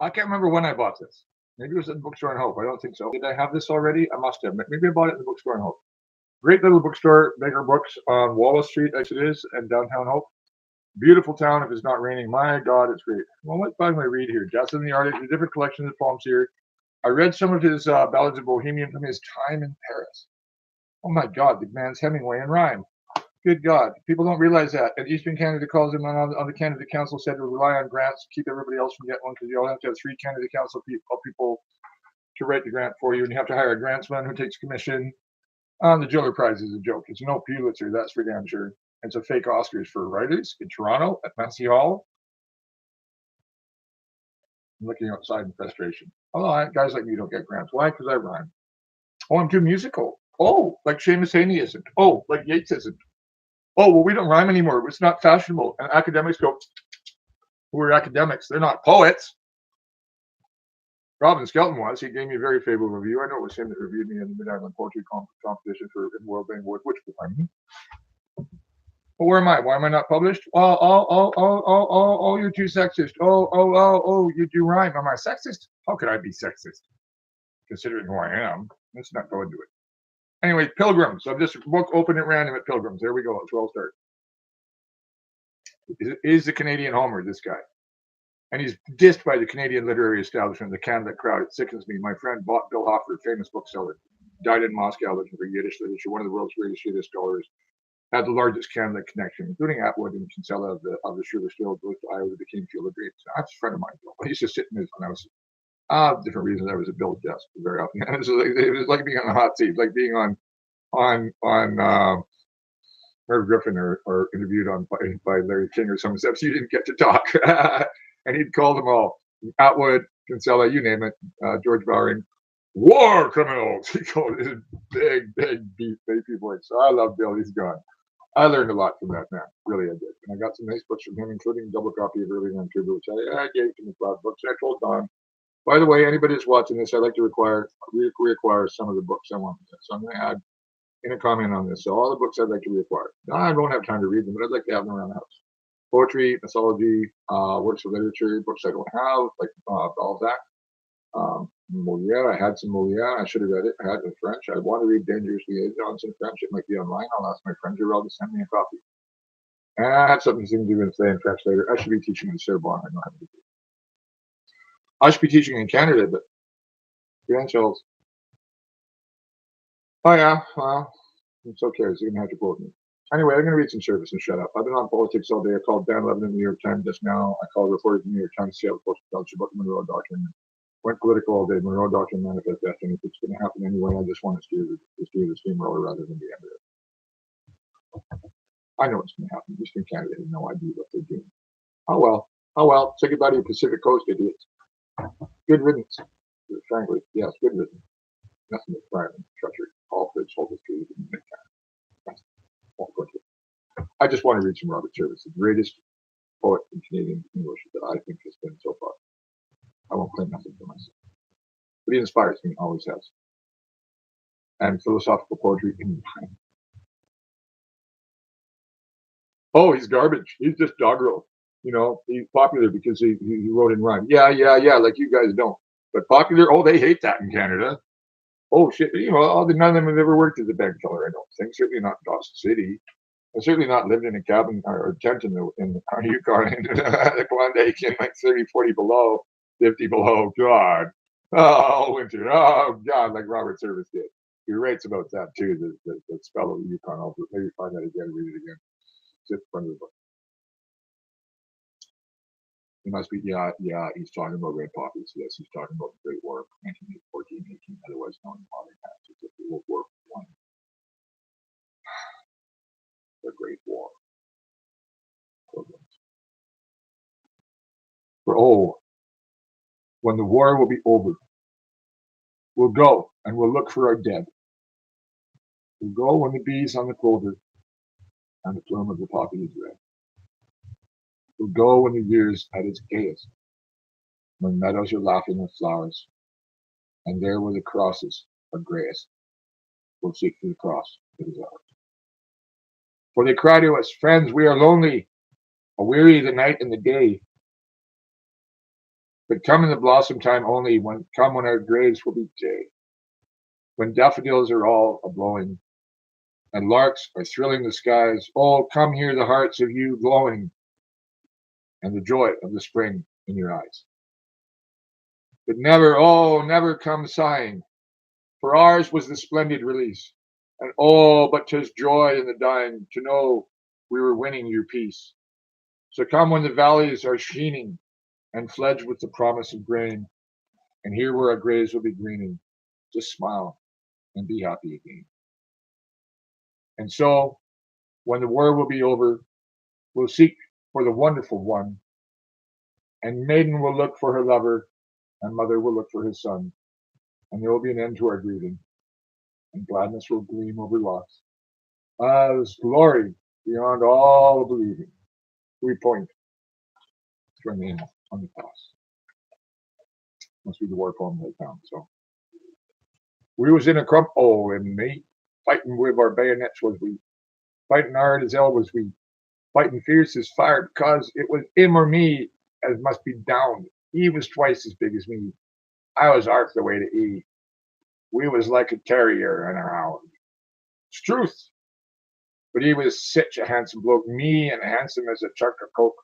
I can't remember when I bought this. Maybe it was at the bookstore in Hope. I don't think so. Did I have this already? I must have. Maybe I bought it in the bookstore in Hope. Great little bookstore, Bigger Books on Wallace Street, as it is, in downtown Hope. Beautiful town if it's not raining. My God, it's great. Well, let's find my read here. Justin the Artist, a different collection of poems here. I read some of his Ballads of Bohemian from his time in Paris. Oh my God, the man's Hemingway in rhyme. Good God, people don't realize that. And Eastern Canada calls him on the Canada Council said to rely on grants to keep everybody else from getting one because you all have to have 3 Canada Council people to write the grant for you, and you have to hire a grantsman who takes commission. The Giller Prize is a joke. It's no Pulitzer, that's for damn sure. It's a fake Oscars for writers in Toronto at Massey Hall. I'm looking outside in frustration. Oh, guys like me don't get grants. Why? Because I rhyme. Oh, I'm too musical. Oh, like Seamus Haney isn't. Oh, like Yeats isn't. Oh, well, we don't rhyme anymore. It's not fashionable. And academics go, we're academics. They're not poets. Robin Skelton was. He gave me a very favorable review. I know it was him that reviewed me in the Mid-Island Poetry Competition for World Bank Award, which one? Well, where am I? Why am I not published? Oh, you're too sexist. Oh, you do rhyme. Am I sexist? How could I be sexist? Considering who I am. Let's not go into it. Anyway, Pilgrims. I've just book open at random at Pilgrims. There we go. That's where I'll start. Is the Canadian Homer, this guy. And he's dissed by the Canadian literary establishment, the Canada crowd. It sickens me. My friend Bill Hoffer, famous bookseller, died in Moscow looking for Yiddish literature, one of the world's greatest Yiddish scholars, had the largest Canada connection, including Atwood and Kinsella of the Shooting Fields, both Iowa became Field of Dreams. That's a friend of mine, Bill. He used to sit in his when I was different reasons. I was at Bill's desk very often. It was like being on a hot seat, like being on Merv Griffin or interviewed by Larry King or some stuff. So you didn't get to talk. And he'd call them all Atwood, Kinsella, you name it, George Bowering, war criminals. He called it his big, beefy voice. So I love Bill. He's gone. I learned a lot from that man. Really, I did. And I got some nice books from him, including a double copy of Early Vancouver, which I gave to McLeod Books. And I told Don, by the way, anybody that's watching this, I'd like to reacquire some of the books I want. So I'm going to add in a comment on this. So all the books I'd like to reacquire. I don't have time to read them, but I'd like to have them around the house. Poetry, mythology, works of literature, books I don't have, like Balzac, Moliere. I had some Moliere. I should have read it. I had it in French. I want to read Dangerous Liaisons in French. It might be online. I'll ask my friend Gerald to send me a copy. And I have something to do with in French later. I should be teaching in Sorbonne. I don't have to do. I should be teaching in Canada, but credentials. Oh yeah, well, it's okay. So you're gonna have to quote me. Anyway, I'm going to read some service and shut up. I've been on politics all day. I called Dan Levin in the New York Times just now. I called reporters in the New York Times to see how the Postal College about the Monroe Doctrine. Went political all day. Monroe Doctrine manifest destiny. If it's going to happen anyway, I just want to steer the steamroller rather than the end of it. I know it's going to happen. Eastern Canada has no idea what they're doing. Oh well. Say goodbye to your Pacific Coast idiots. Good riddance. Frankly, yes, good riddance. Nothing but pride and treachery. All fits, whole history. I just want to read some Robert Service, the greatest poet in Canadian English that I think has been so far. I won't claim nothing for myself. But he inspires me, always has. And philosophical poetry in time. Oh, he's garbage. He's just doggerel. You know, he's popular because he wrote in rhyme. Yeah, like you guys don't. But popular, they hate that in Canada. Oh, shit. You know, none of them have ever worked as a bank teller, I don't think. Certainly not in Dawson City. I've certainly not lived in a cabin or a tent in the Yukon in the Klondike in like 30, 40 below, 50 below. God. Oh, winter. Oh, God, like Robert Service did. He writes about that too, the spell of the Yukon. I'll maybe find that again, read it again. Sit in front of the book. He must be, yeah, he's talking about red poppies. Yes, he's talking about the Great War of 1914-18, otherwise known as modern times as the World War I. The Great War. When the war will be over, we'll go and we'll look for our dead. We'll go when the bees on the clover and the plume of the poppy is red. We'll go when the year's at its gayest, when meadows are laughing with flowers, and there where the crosses are grayest, we'll seek for the cross that is ours. For they cry to us, friends, we are lonely, a weary the night and the day. But come in the blossom time only, come when our graves will be gay, when daffodils are all a-blowing, and larks are thrilling the skies. Oh, come hear the hearts of you glowing, and the joy of the spring in your eyes. But never, oh, never come sighing, for ours was the splendid release. And oh, but 'tis joy in the dying to know we were winning your peace. So come when the valleys are sheening and fledged with the promise of grain, and here where our graves will be greening, just smile and be happy again. And so, when the war will be over, we'll seek for the wonderful one, and maiden will look for her lover, and mother will look for his son, and there will be an end to our grieving, and gladness will gleam over loss. As glory beyond all believing, we point to our name on the cross. Must be the war poem they found. So we was in a crump hole and me fighting with our bayonets was we, fighting hard as hell was we, fighting fierce as fire because it was him or me as must be downed. He was twice as big as me. I was half the way to E. We was like a terrier and a hound. It's truth. But he was such a handsome bloke, me and handsome as a chunk of coke.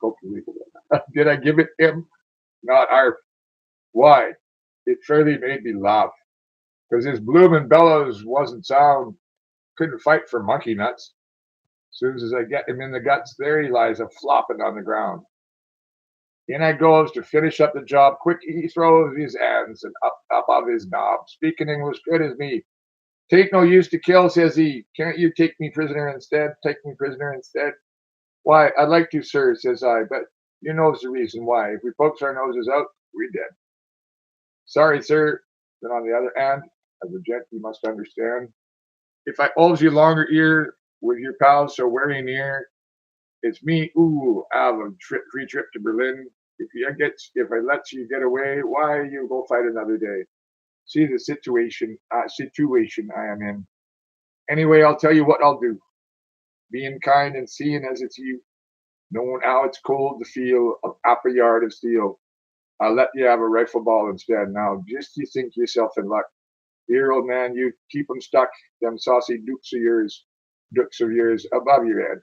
Coke illegal. Did I give it him? Not our. Why? It fairly made me laugh. Because his bloomin' bellows wasn't sound. Couldn't fight for monkey nuts. Soon as I get him in the guts, there he lies a flopping on the ground. In I goes to finish up the job. Quick he throws his hands and up of his knob, speaking English good as me. "'Tain't no use to kill," says he. "Can't you take me prisoner instead? Take me prisoner instead?" "Why, I'd like to, sir," says I, "but you knows the reason why. If we pokes our noses out, we're dead." "Sorry, sir." Then on the other hand, as a gent, you must understand, if I holds you longer here with your pals so very near, it's me who have a free trip to Berlin. If I let you get away, why you go fight another day? See the situation I am in. Anyway, I'll tell you what I'll do. Being kind and seeing as it's you, knowing how it's cold to feel up a yard of steel, I'll let you have a rifle ball instead. Now, just you think yourself in luck. Here, old man, you keep 'em stuck, them saucy dukes of yours, above your head.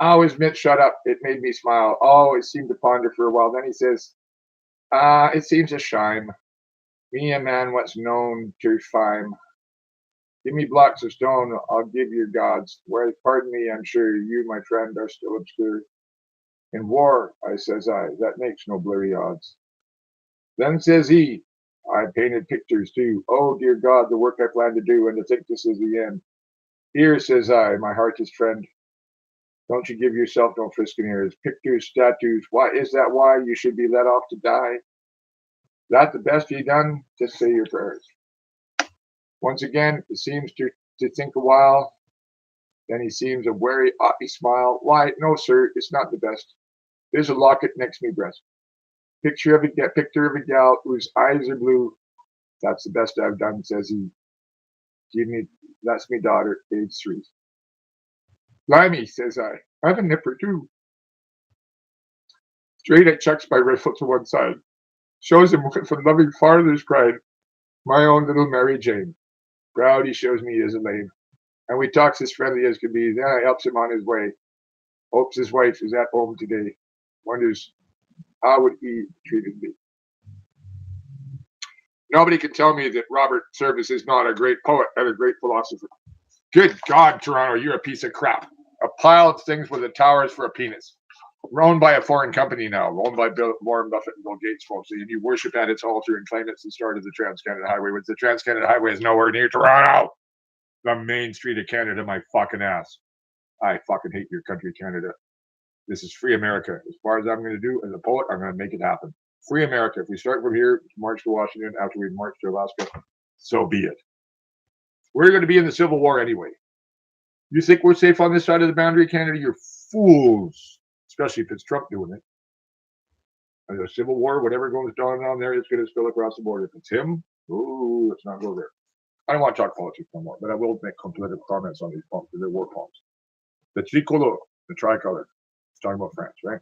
I always meant shut up. It made me smile. Always seemed to ponder for a while. Then he says, it seems a shame. Me a man what's known to fime. Give me blocks of stone, I'll give you gods. Whereas, pardon me, I'm sure you, my friend, are still obscure. In war, says I, that makes no blurry odds. Then says he, I painted pictures too. Oh, dear God, the work I plan to do, and to think this is the end. Here, says I, my heart's friend, don't you give yourself no frisking ears. Pictures, statues, why is that why you should be let off to die? That the best ye done? Just say your prayers. Once again, he seems to think a while. Then he seems a wary, haughty smile. Why, no, sir, it's not the best. There's a locket next me breast. Picture of a gal whose eyes are blue. That's the best I've done, says he. That's me daughter, age 3. Blimey, says I have a nipper too. Straight I chucks my rifle to one side. Shows him with a loving father's pride. My own little Mary Jane. Proud he shows me he isn't lame. And we talks as friendly as could be. Then I helps him on his way. Hopes his wife is at home today. Wonders how would he treated me. Nobody can tell me that Robert Service is not a great poet and a great philosopher. Good God, Toronto, you're a piece of crap. A pile of things with the towers for a penis. Owned by a foreign company now, owned by Warren Buffett and Bill Gates, folks. And you worship at its altar and claim it's the start of the Trans-Canada Highway, which the Trans-Canada Highway is nowhere near Toronto. The main street of Canada, my fucking ass. I fucking hate your country, Canada. This is free America. As far as I'm going to do as a poet, I'm going to make it happen. Free America. If we start from here, march to Washington, after we march to Alaska, so be it. We're going to be in the Civil War anyway. You think we're safe on this side of the boundary, Canada? You're fools. Especially if it's Trump doing it. And the Civil War, whatever goes on there, it's going to spill across the border. If it's him, ooh, let's not go there. I don't want to talk politics no more, but I will make political comments on these poems. They're war poems. The tricolor, the tricolor. It's talking about France, right?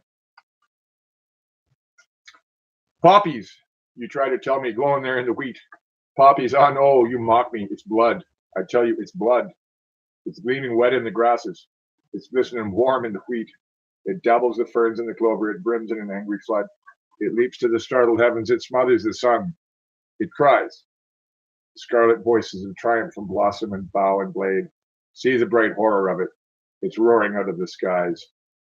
Poppies, you try to tell me, go in there in the wheat. Poppies, oh no, you mock me. It's blood. I tell you, it's blood. It's gleaming wet in the grasses. It's glistening warm in the wheat. It dabbles the ferns and the clover. It brims in an angry flood. It leaps to the startled heavens. It smothers the sun. It cries. The scarlet voices of triumph from blossom and bough and blade. See the bright horror of it. It's roaring out of the skies.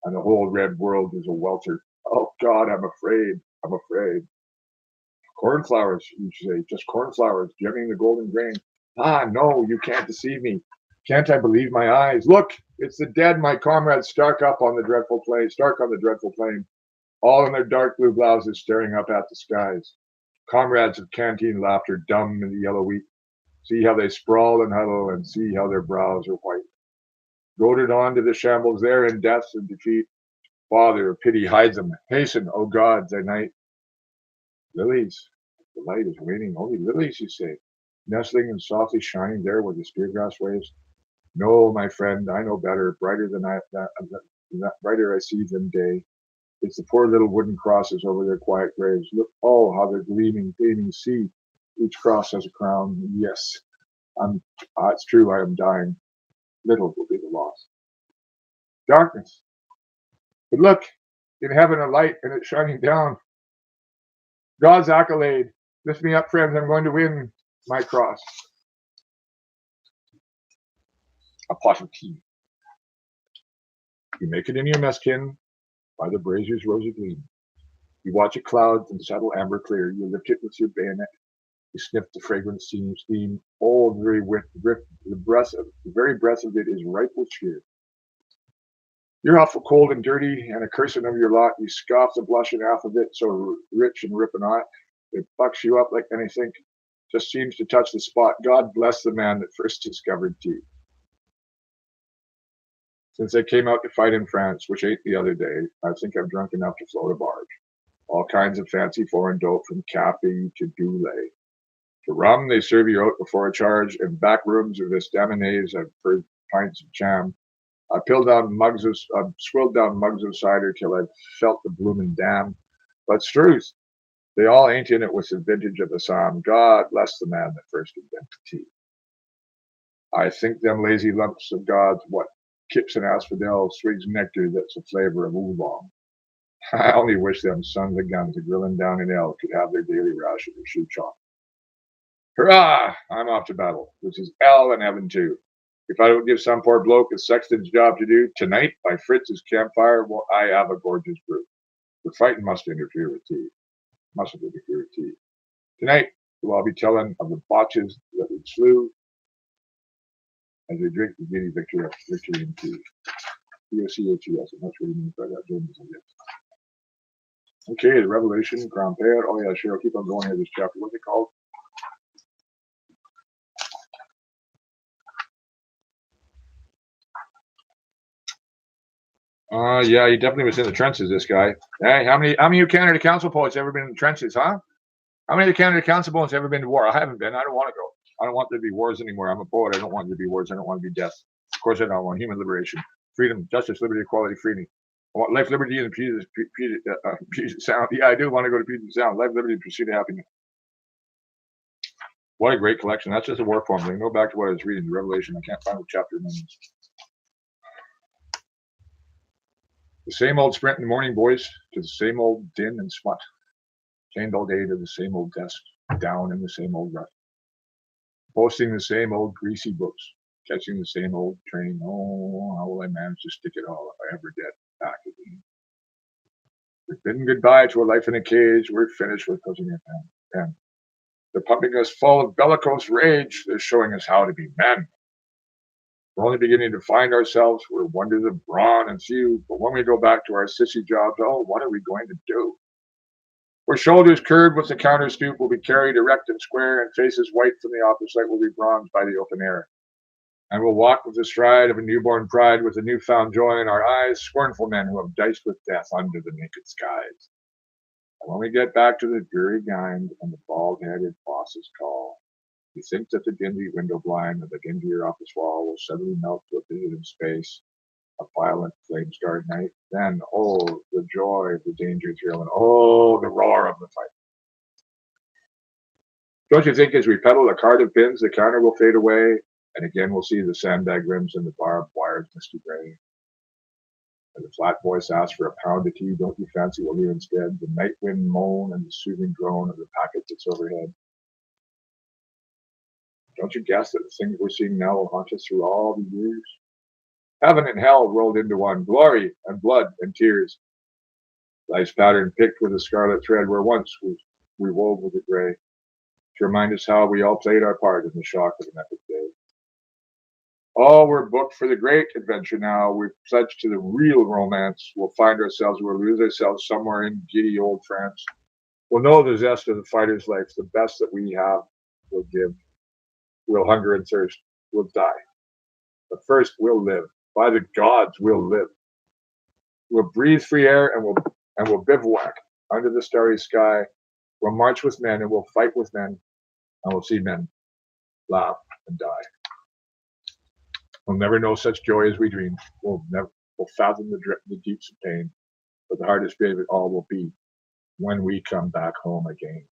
And the whole red world is a welter. Oh God, I'm afraid. I'm afraid. Cornflowers, you say, just cornflowers, gemming the golden grain. Ah, no, you can't deceive me. Can't I believe my eyes? Look, it's the dead, my comrades, stark on the dreadful plain, all in their dark blue blouses, staring up at the skies. Comrades of canteen laughter, dumb in the yellow wheat. See how they sprawl and huddle, and see how their brows are white. Goaded on to the shambles there in death and defeat. Father, pity hides them. Hasten, O God, thy night. Lilies, the light is waning. Only lilies, you say, nestling and softly shining there where the spear grass waves. No, my friend, I know better. Brighter than brighter I see than day. It's the poor little wooden crosses over their quiet graves. Look, oh, how they're gleaming. See, each cross has a crown. Yes, it's true. I am dying. Little will be the loss. Darkness. But look, in heaven a light, and it's shining down. God's accolade. Lift me up, friends. I'm going to win my cross. A pot of tea. You make it in your meskin by the brazier's rosy gleam. You watch it cloud and settle amber clear. You lift it with your bayonet. You sniff the fragrant steam. Oh, the very breath of it is ripe with cheer. You're awful cold and dirty, and a cursing of your lot. You scoff the blushing half of it, so rich and ripping on it. It bucks you up like anything. Just seems to touch the spot. God bless the man that first discovered tea. Since I came out to fight in France, which ate the other day, I think I've drunk enough to float a barge. All kinds of fancy foreign dope, from cappy to doulet. For rum, they serve you out before a charge. In back rooms of this daminaise, I've heard pints of jam. I swilled down mugs of cider till I felt the bloomin' dam. But truth, they all ain't in it with the vintage of the psalm. God bless the man that first invented tea. I think them lazy lumps of gods, what kips and asphodel, swigs nectar that's the flavor of oolong. I only wish them sons of guns a grilling down in hell could have their daily ration of shoe chalk. Hurrah! I'm off to battle. This is hell and heaven too. If I don't give some poor bloke a sexton's job to do tonight by Fritz's campfire, well, I have a gorgeous brew. The fighting mustn't interfere with tea. Tonight, we'll all be telling of the botches that we slew as we drink the giddy victory in tea. B-O-C-H-E-S. I'm not sure what you mean by that. Okay, the Revelation, Grand Père. Oh yeah, sure. I'll keep on going here. This chapter. What's it called? Yeah, he definitely was in the trenches, this guy. Hey, how many of you Canada Council poets ever been in the trenches, huh? How many of the Canada Council poets ever been to war? I haven't been. I don't want to go. I don't want there to be wars anymore. I'm a poet. I don't want there to be wars. I don't want to be death. Of course I don't. I want human liberation, freedom, justice, liberty, equality, freedom. I want life, liberty, and Puget Sound. Yeah, I do want to go to Puget Sound. Life, liberty, and pursuit of happiness. What a great collection. That's just a war poem. Go back to what I was reading, the Revelation. I can't find what chapter it is. The same old sprint in the morning, boys, to the same old din and smut. Chained all day to the same old desk, down in the same old rut. Posting the same old greasy books, catching the same old train. Oh, how will I manage to stick it all if I ever get back again? We've bidden goodbye to a life in a cage. We're finished with closing your pen. They're pumping us full of bellicose rage. They're showing us how to be men. We're only beginning to find ourselves. We're wonders of brawn and thew. But when we go back to our sissy jobs, oh, what are we going to do? Where shoulders curved with the counter stoop will be carried erect and square, and faces white from the office light will be bronzed by the open air. And we'll walk with the stride of a newborn pride, with a newfound joy in our eyes, scornful men who have diced with death under the naked skies. And when we get back to the dreary grind and the bald-headed boss's call, we think that the dingy window blind of the dingier office wall will suddenly melt to a vision of space, a violent flame-starred night. Then, oh, the joy, the danger thrill, and oh, the roar of the fight. Don't you think as we pedal the cart of pins, the counter will fade away, and again we'll see the sandbag rims and the barbed wires misty gray? And the flat voice asks for a pound of tea. Don't you fancy we'll hear instead the night wind moan and the soothing drone of the packet that's overhead? Don't you guess that the things we're seeing now will haunt us through all the years? Heaven and hell rolled into one, glory and blood and tears. Life's pattern picked with a scarlet thread where once we wove with the gray, to remind us how we all played our part in the shock of an epic day. Oh, we're booked for the great adventure now. We've pledged to the real romance. We'll find ourselves, we'll lose ourselves somewhere in giddy old France. We'll know the zest of the fighter's life, the best that we have will give. We'll hunger and thirst. We'll die. But first, we'll live. By the gods, we'll live. We'll breathe free air and we'll bivouac under the starry sky. We'll march with men and we'll fight with men, and we'll see men laugh and die. We'll never know such joy as we dreamed. We'll fathom the deeps of pain, but the hardest bit of it all will be when we come back home again.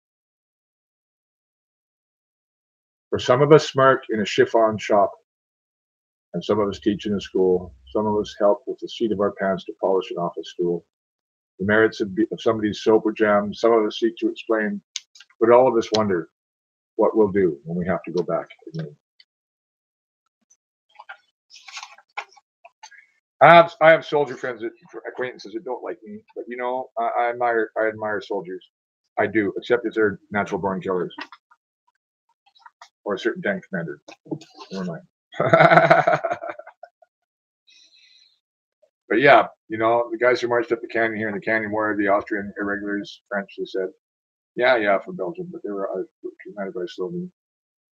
For some of us smirk in a chiffon shop, and some of us teach in a school. Some of us help with the seat of our pants to polish an office stool. The merits of somebody's soap or jam, some of us seek to explain, but all of us wonder what we'll do when we have to go back again. I have soldier friends, acquaintances that don't like me, but you know, I admire soldiers. I do, except if they're natural born killers or a certain tank commander. Never mind. But yeah, you know, the guys who marched up the canyon here in the Canyon War, the Austrian irregulars, French, they said, yeah, from Belgium, but they were commanded by Slovene.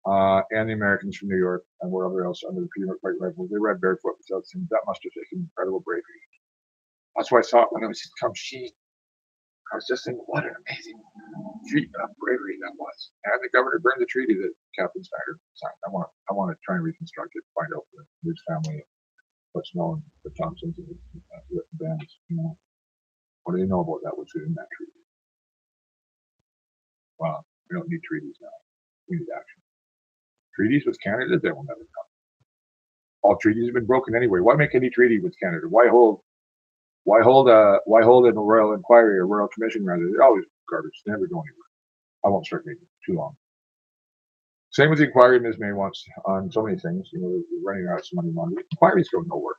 And the Americans from New York and wherever else under the Peanut White Rifles. They ride barefoot without saying that must have taken incredible bravery. That's what I thought when I was in Kamshin. I was just thinking, what an amazing feat of bravery that was. And the governor burned the treaty that Captain Snyder signed. I want to try and reconstruct it, find out his family, what's known, the Thompsons and the bands. You know, what do they know about that? What's in that treaty? Well, we don't need treaties now. We need action. Treaties with Canada, they will never come. All treaties have been broken anyway. Why make any treaty with Canada? Why hold a royal inquiry or royal commission rather? They're always garbage. They never go anywhere. I won't start making it too long. Same with the inquiry Ms. May wants on so many things. You know, we're running out of some money. Inquiries go nowhere.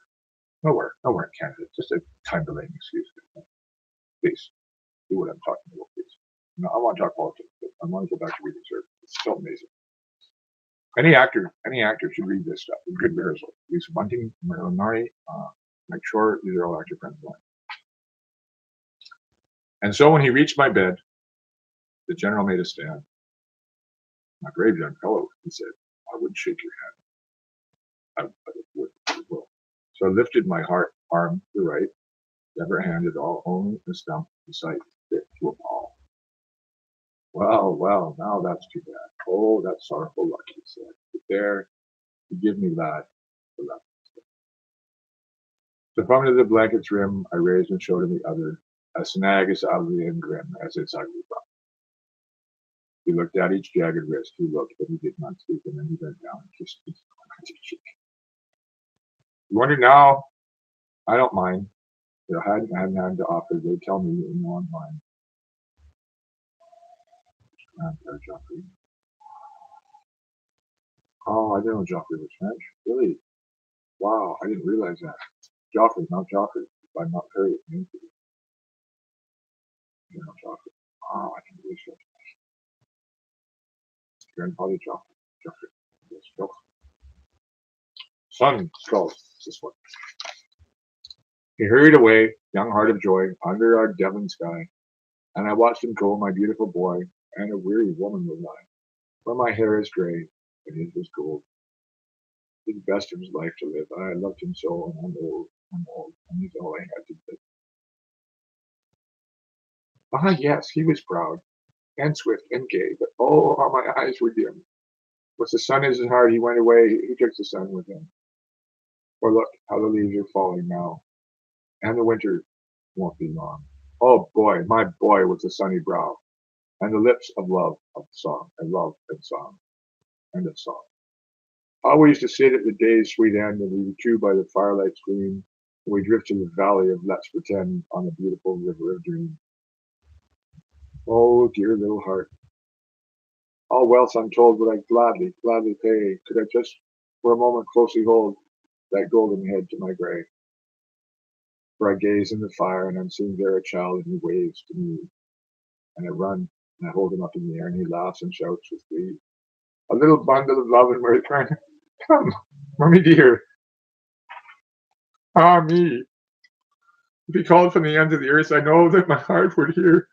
Nowhere in Canada. It's just a time delaying excuse. Please, do what I'm talking about, please. No, I want to talk politics, but I want to go back to reading, sir. It's so amazing. Any actor should read this stuff. Good rehearsal. Lisa Bunting, Marilyn Murray, Mike Shore, these are all actor friends of mine. And so when he reached my bed, the general made a stand. My brave young fellow, he said, I wouldn't shake your hand. I will. So I lifted my arm to the right, never handed all, only a stump beside fit to a ball. Well, now that's too bad. Oh, that's sorrowful luck, he said. But there, you give me that. So from under the blanket's rim, I raised and showed him the other, a snag as ugly and grim as its ugly butt. He looked at each jagged wrist. He looked, but he did not speak, and then he bent down and kissed his cheek. You wonder now? I don't mind. If I hadn't had an to offer, they'd tell me in one line. Joffrey. Oh, I didn't know Joffrey was French. Really? Wow, I didn't realize that. Joffrey, not Joffrey. I'm not very mean to you. You know, Joffrey. Oh, I can believe it. Grandfather Joffrey. Yes, Joffrey. Son, Skull, this one. He hurried away, young heart of joy, under our Devon sky, and I watched him go, my beautiful boy, and a weary woman was I. For my hair is gray, and his was gold. The best of his life to live. I loved him so, and I'm old, and he's all I had to live. Ah, yes, he was proud, and swift, and gay, but oh, how my eyes were dim. With the sun in his heart, he went away, he took the sun with him. For look how the leaves are falling now, and the winter won't be long. Oh boy, my boy, with the sunny brow, and the lips of love of song, and love and song, and of song. How we used to sit at the day's sweet end, and we would chew by the firelight's gleam, and we drift to the valley of Let's Pretend on the beautiful river of dream. Oh, dear little heart, all wealth untold would I gladly, gladly pay, could I just for a moment closely hold that golden head to my grave. For I gaze in the fire, and I'm seeing there a child, and he waves to me, and I run, and I hold him up in the air, and he laughs and shouts with glee. A little bundle of love and mirth, come, mommy dear, ah me. If he called from the ends of the earth, I know that my heart would hear.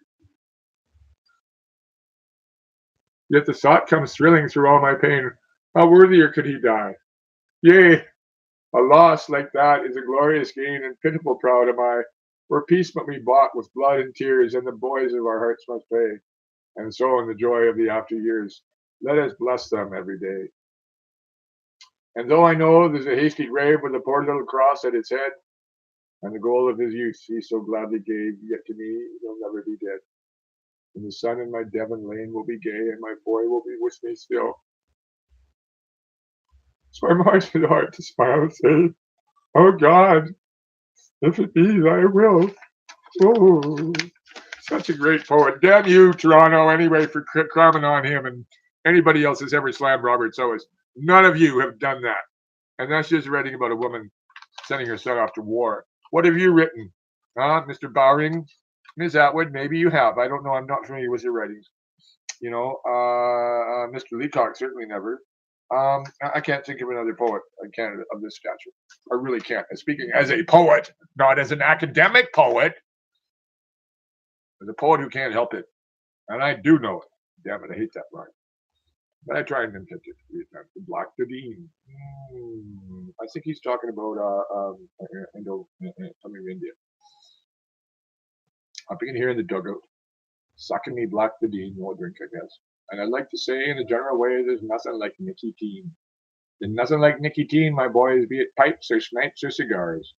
Yet the thought comes thrilling through all my pain. How worthier could he die? Yea, a loss like that is a glorious gain, and pitiful proud am I. For peace must be bought with blood and tears, and the boys of our hearts must pay. And so in the joy of the after years, let us bless them every day. And though I know there's a hasty grave with a poor little cross at its head, and the goal of his youth he so gladly gave, yet to me he'll never be dead. And the sun in my Devon lane will be gay, and my boy will be with me still. So I'm heart and heart to smile and say, oh God, if it be thy will. Oh, such a great poet. Damn you, Toronto, anyway, for cramming on him, and anybody else has ever slammed Robert Soas. None of you have done that. And that's just writing about a woman sending her son off to war. What have you written? Mr. Bowring? Ms. Atwood, maybe you have. I don't know. I'm not familiar with your writings. Mr. Leacock certainly never. I can't think of another poet in Canada of this stature. I really can't. And speaking as a poet, not as an academic poet, as a poet who can't help it. And I do know it. Damn it, I hate that line. But I try and imitate it. Black the Dean. I think he's talking about something in India. Up in here in the dugout, sucking me Black the Dean, no drink, I guess. And I'd like to say in a general way, there's nothing like nicotine. There's nothing like nicotine, my boys, be it pipes or snipes or cigars.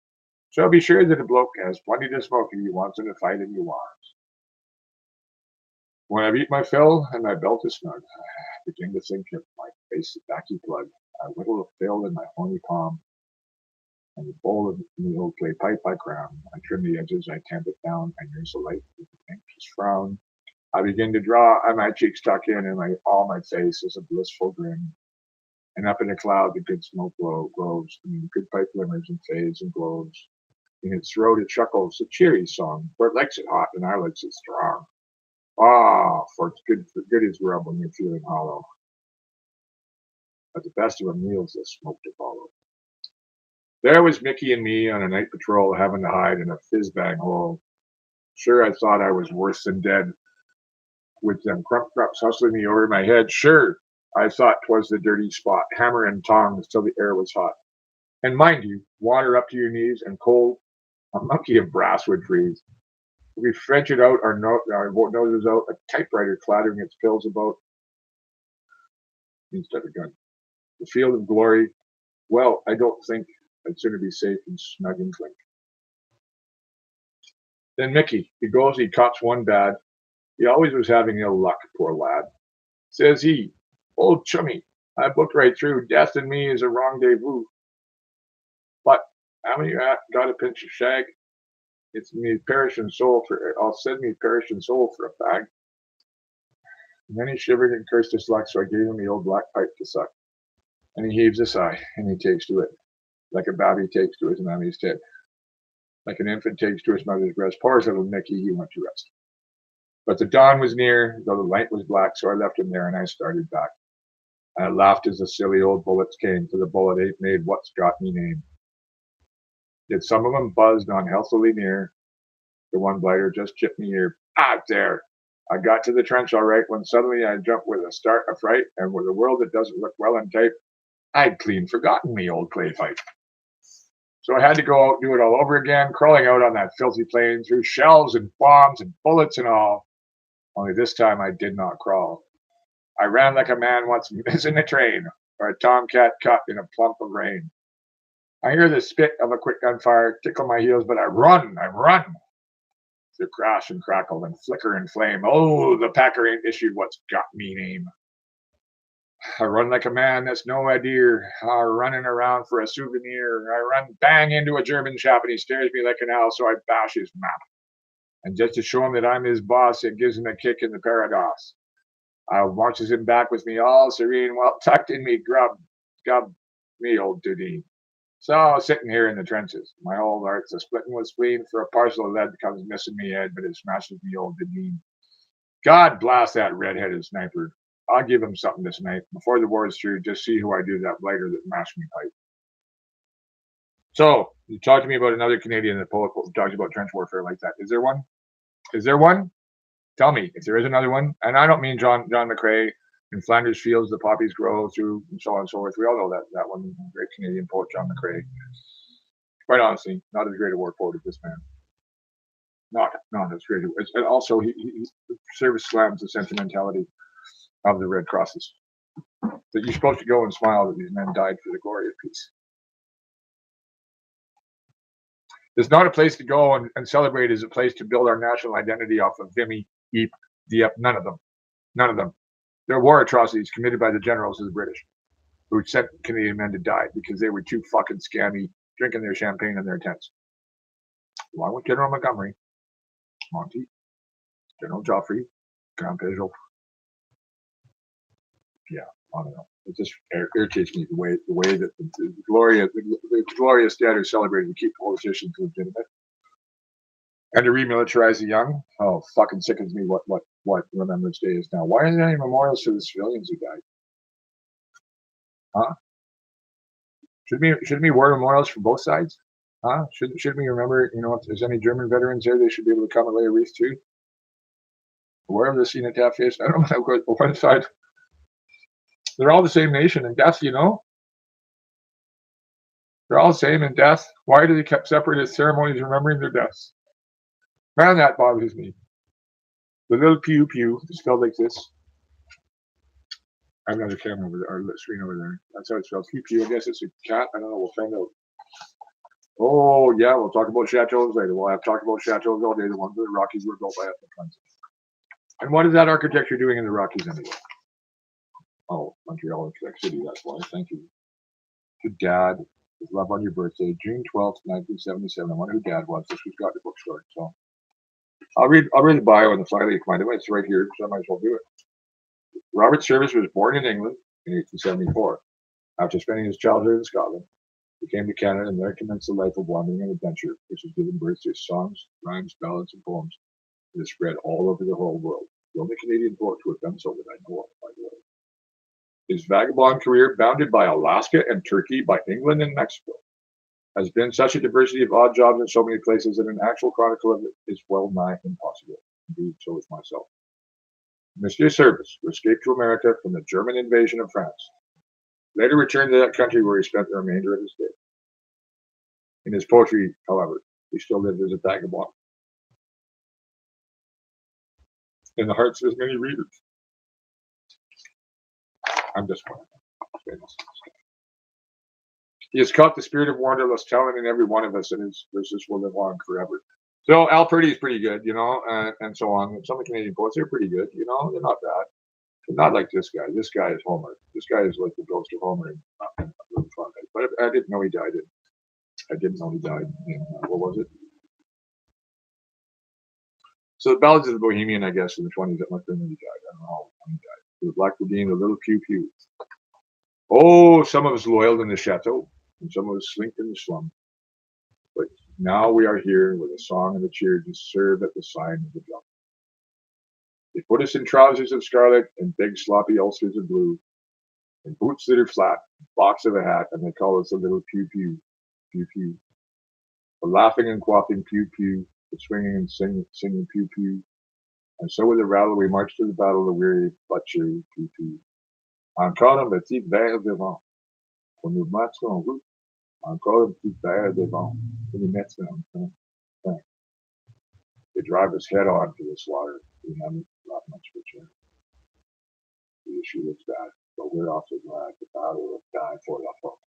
So be sure that a bloke has plenty to smoke if he wants in a fight and you want. When I've eaten my fill and my belt is snug, I begin to think of my face of backy plug, a whittle of fill in my horny palm, and the bowl of the old clay pipe I crown. I trim the edges, I tamp it down, I nurse a light with an anxious frown. I begin to draw, and my cheeks tuck in, and all my face is a blissful grin. And up in the cloud, the good smoke glows, and the good pipe glimmers and fades and glows. In its throat it chuckles a cheery song, for it likes it hot, and I likes it strong. For it's good as grub when you're feeling hollow. But the best of a meal's the smoke to follow. There was Mickey and me on a night patrol, having to hide in a fizz-bang hole. Sure, I thought I was worse than dead, with them crump-crups hustling me over my head. Sure, I thought 'twas the dirty spot, hammer and tongs till the air was hot. And mind you, water up to your knees and cold, a monkey of brass would freeze. We French it out, our noses out, a typewriter clattering its pills about instead of gun. The field of glory, well, I don't think I'd sooner be safe and snug and clink. Then Mickey, he goes, he cops one bad. He always was having ill luck, poor lad. Says he, old chummy, I booked right through. Death and me is a rendezvous. But haven't you got a pinch of shag? It's me perishing soul for. I'll send me perishing soul for a fag. And then he shivered and cursed his luck, so I gave him the old black pipe to suck. And he heaves a sigh, and he takes to it, like a babby takes to his mammy's tit, like an infant takes to his mother's breast. Poor little Mickey, he went to rest. But the dawn was near, though the light was black, so I left him there, and I started back. I laughed as the silly old bullets came, for the bullet ain't made what's got me name. Yet some of them buzzed unhealthily near. The one blighter just chipped me ear. There! I got to the trench all right, when suddenly I jumped with a start of fright, and with a world that doesn't look well in type, I'd clean forgotten me old clay pipe. So I had to go out and do it all over again, crawling out on that filthy plain through shells and bombs and bullets and all. Only this time I did not crawl. I ran like a man once missing a train, or a tomcat caught in a plump of rain. I hear the spit of a quick gunfire tickle my heels, but I run, through crash and crackle and flicker and flame. Oh, the packer ain't issued what's got me name. I run like a man that's no idea, running around for a souvenir. I run bang into a German chap and he stares at me like an owl, so I bash his map. And just to show him that I'm his boss, it gives him a kick in the paradox. I watches him back with me all serene, well tucked in me gub me old Dudeen. So sitting here in the trenches, my whole heart's a splitting with spleen for a parcel of lead comes missing me head, but it smashes me old Dudeen. God blast that red-headed sniper. I'll give him something this night. Before the war is through, just see who I do that blighter that mashed me pipe. So, you talk to me about another Canadian that talks about trench warfare like that. Is there one? Is there one? Tell me if there is another one. And I don't mean John McCrae in Flanders Fields, the poppies grow through, and so on and so forth. We all know that one great Canadian poet, John McCrae. Quite honestly, not as great a war poet as this man. Not as great. And also, he service slams the sentimentality of the Red Crosses. That you're supposed to go and smile that these men died for the glory of peace. There's not a place to go and celebrate. Is a place to build our national identity off of Vimy, Ypres, Dieppe. None of them. None of them. They're war atrocities committed by the generals of the British, who sent Canadian men to die because they were too fucking scammy, drinking their champagne in their tents. Along with General Montgomery, Monty, General Joffrey, Grand Peugeot. Yeah, I don't know. It just irritates me the way that the glorious dead are celebrated to keep politicians legitimate and to remilitarize the young. Oh, fucking sickens me what Remembrance Day is now. Why aren't there any memorials to the civilians who died? Huh? Shouldn't be war memorials for both sides? Huh? Shouldn't we remember? You know, if there's any German veterans there, they should be able to come and lay a wreath too. Wherever the cenotaph is, I don't know what side. They're all the same nation in death, you know. They're all the same in death. Why do they keep separate as ceremonies remembering their deaths? Man, that bothers me. The little pew pew is spelled like this. I have another camera over there, or screen over there. That's how it's spelled. Pew pew. I guess it's a cat. I don't know. We'll find out. Oh yeah, we'll talk about chateaus later. We'll have talked about chateaus all day. The ones that the Rockies were built by ethnic French. And what is that architecture doing in the Rockies anyway? Oh, Montreal and Quebec City. That's why. Thank you. To Dad, with love on your birthday, June 12th, 1977. I wonder who Dad was. This was got the bookstore. So I'll read the bio and the fly leaf mind. It's right here, so I might as well do it. Robert Service was born in England in 1874. After spending his childhood in Scotland, he came to Canada and there commenced a life of wandering and adventure, which has given birth to songs, rhymes, ballads, and poems that have spread all over the whole world. The only Canadian poet to have done so that I know of, by the way. His vagabond career, bounded by Alaska and Turkey, by England and Mexico, has been such a diversity of odd jobs in so many places that an actual chronicle of it is well nigh impossible. Indeed, so is myself. Mr. Service, who escaped to America from the German invasion of France, later returned to that country where he spent the remainder of his days. In his poetry, however, he still lived as a vagabond in the hearts of his many readers. I'm just one of them. He has caught the spirit of wanderlust talent in every one of us, and his verses will live on forever. So Al Purdy is pretty good, you know, and so on. Some of the Canadian poets are pretty good, you know, they're not bad. But not like this guy. This guy is Homer. This guy is like the ghost of Homer. But I didn't know he died. I didn't know he died in, what was it? So the Ballads of the Bohemian, I guess, in the 20s, that must have been when he died. I don't know when he died. The Black Redeem, the Little Pew Pew. Oh, some of us loyal in the chateau, and some of us slinked in the slum. But now we are here with a song and a cheer to serve at the sign of the drum. They put us in trousers of scarlet and big sloppy ulsters of blue, and boots that are flat, box of a hat, and they call us a little pew pew, pew pew. The laughing and quaffing pew pew, the swinging and singing pew pew. And so with a rattle we march to the battle, the weary but cheery pew pew. Encore un petit verre de vent, pour nous mettre en route. Encore un petit verre de vent, pour nous mettre en route. They drive us head on to the slaughter. We haven't got much return. The issue is bad, but we're also glad the battle will die for the foe.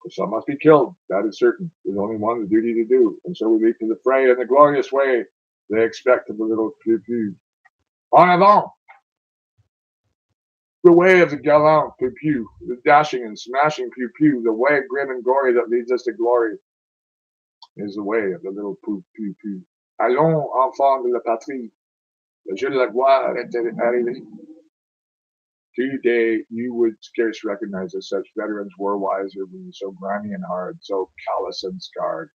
Some must be killed, that is certain. There's only one duty to do, and so we leap to the fray in the glorious way they expect of the little pew-pew. En avant! The way of the gallant pew-pew, the dashing and smashing pew-pew, the way grim and gory that leads us to glory, is the way of the little pew-pew. Allons, enfants de la patrie, le jeu de la gloire est arrivé. Today, you would scarce recognize us such veterans war wiser, being so grimy and hard, so callous and scarred,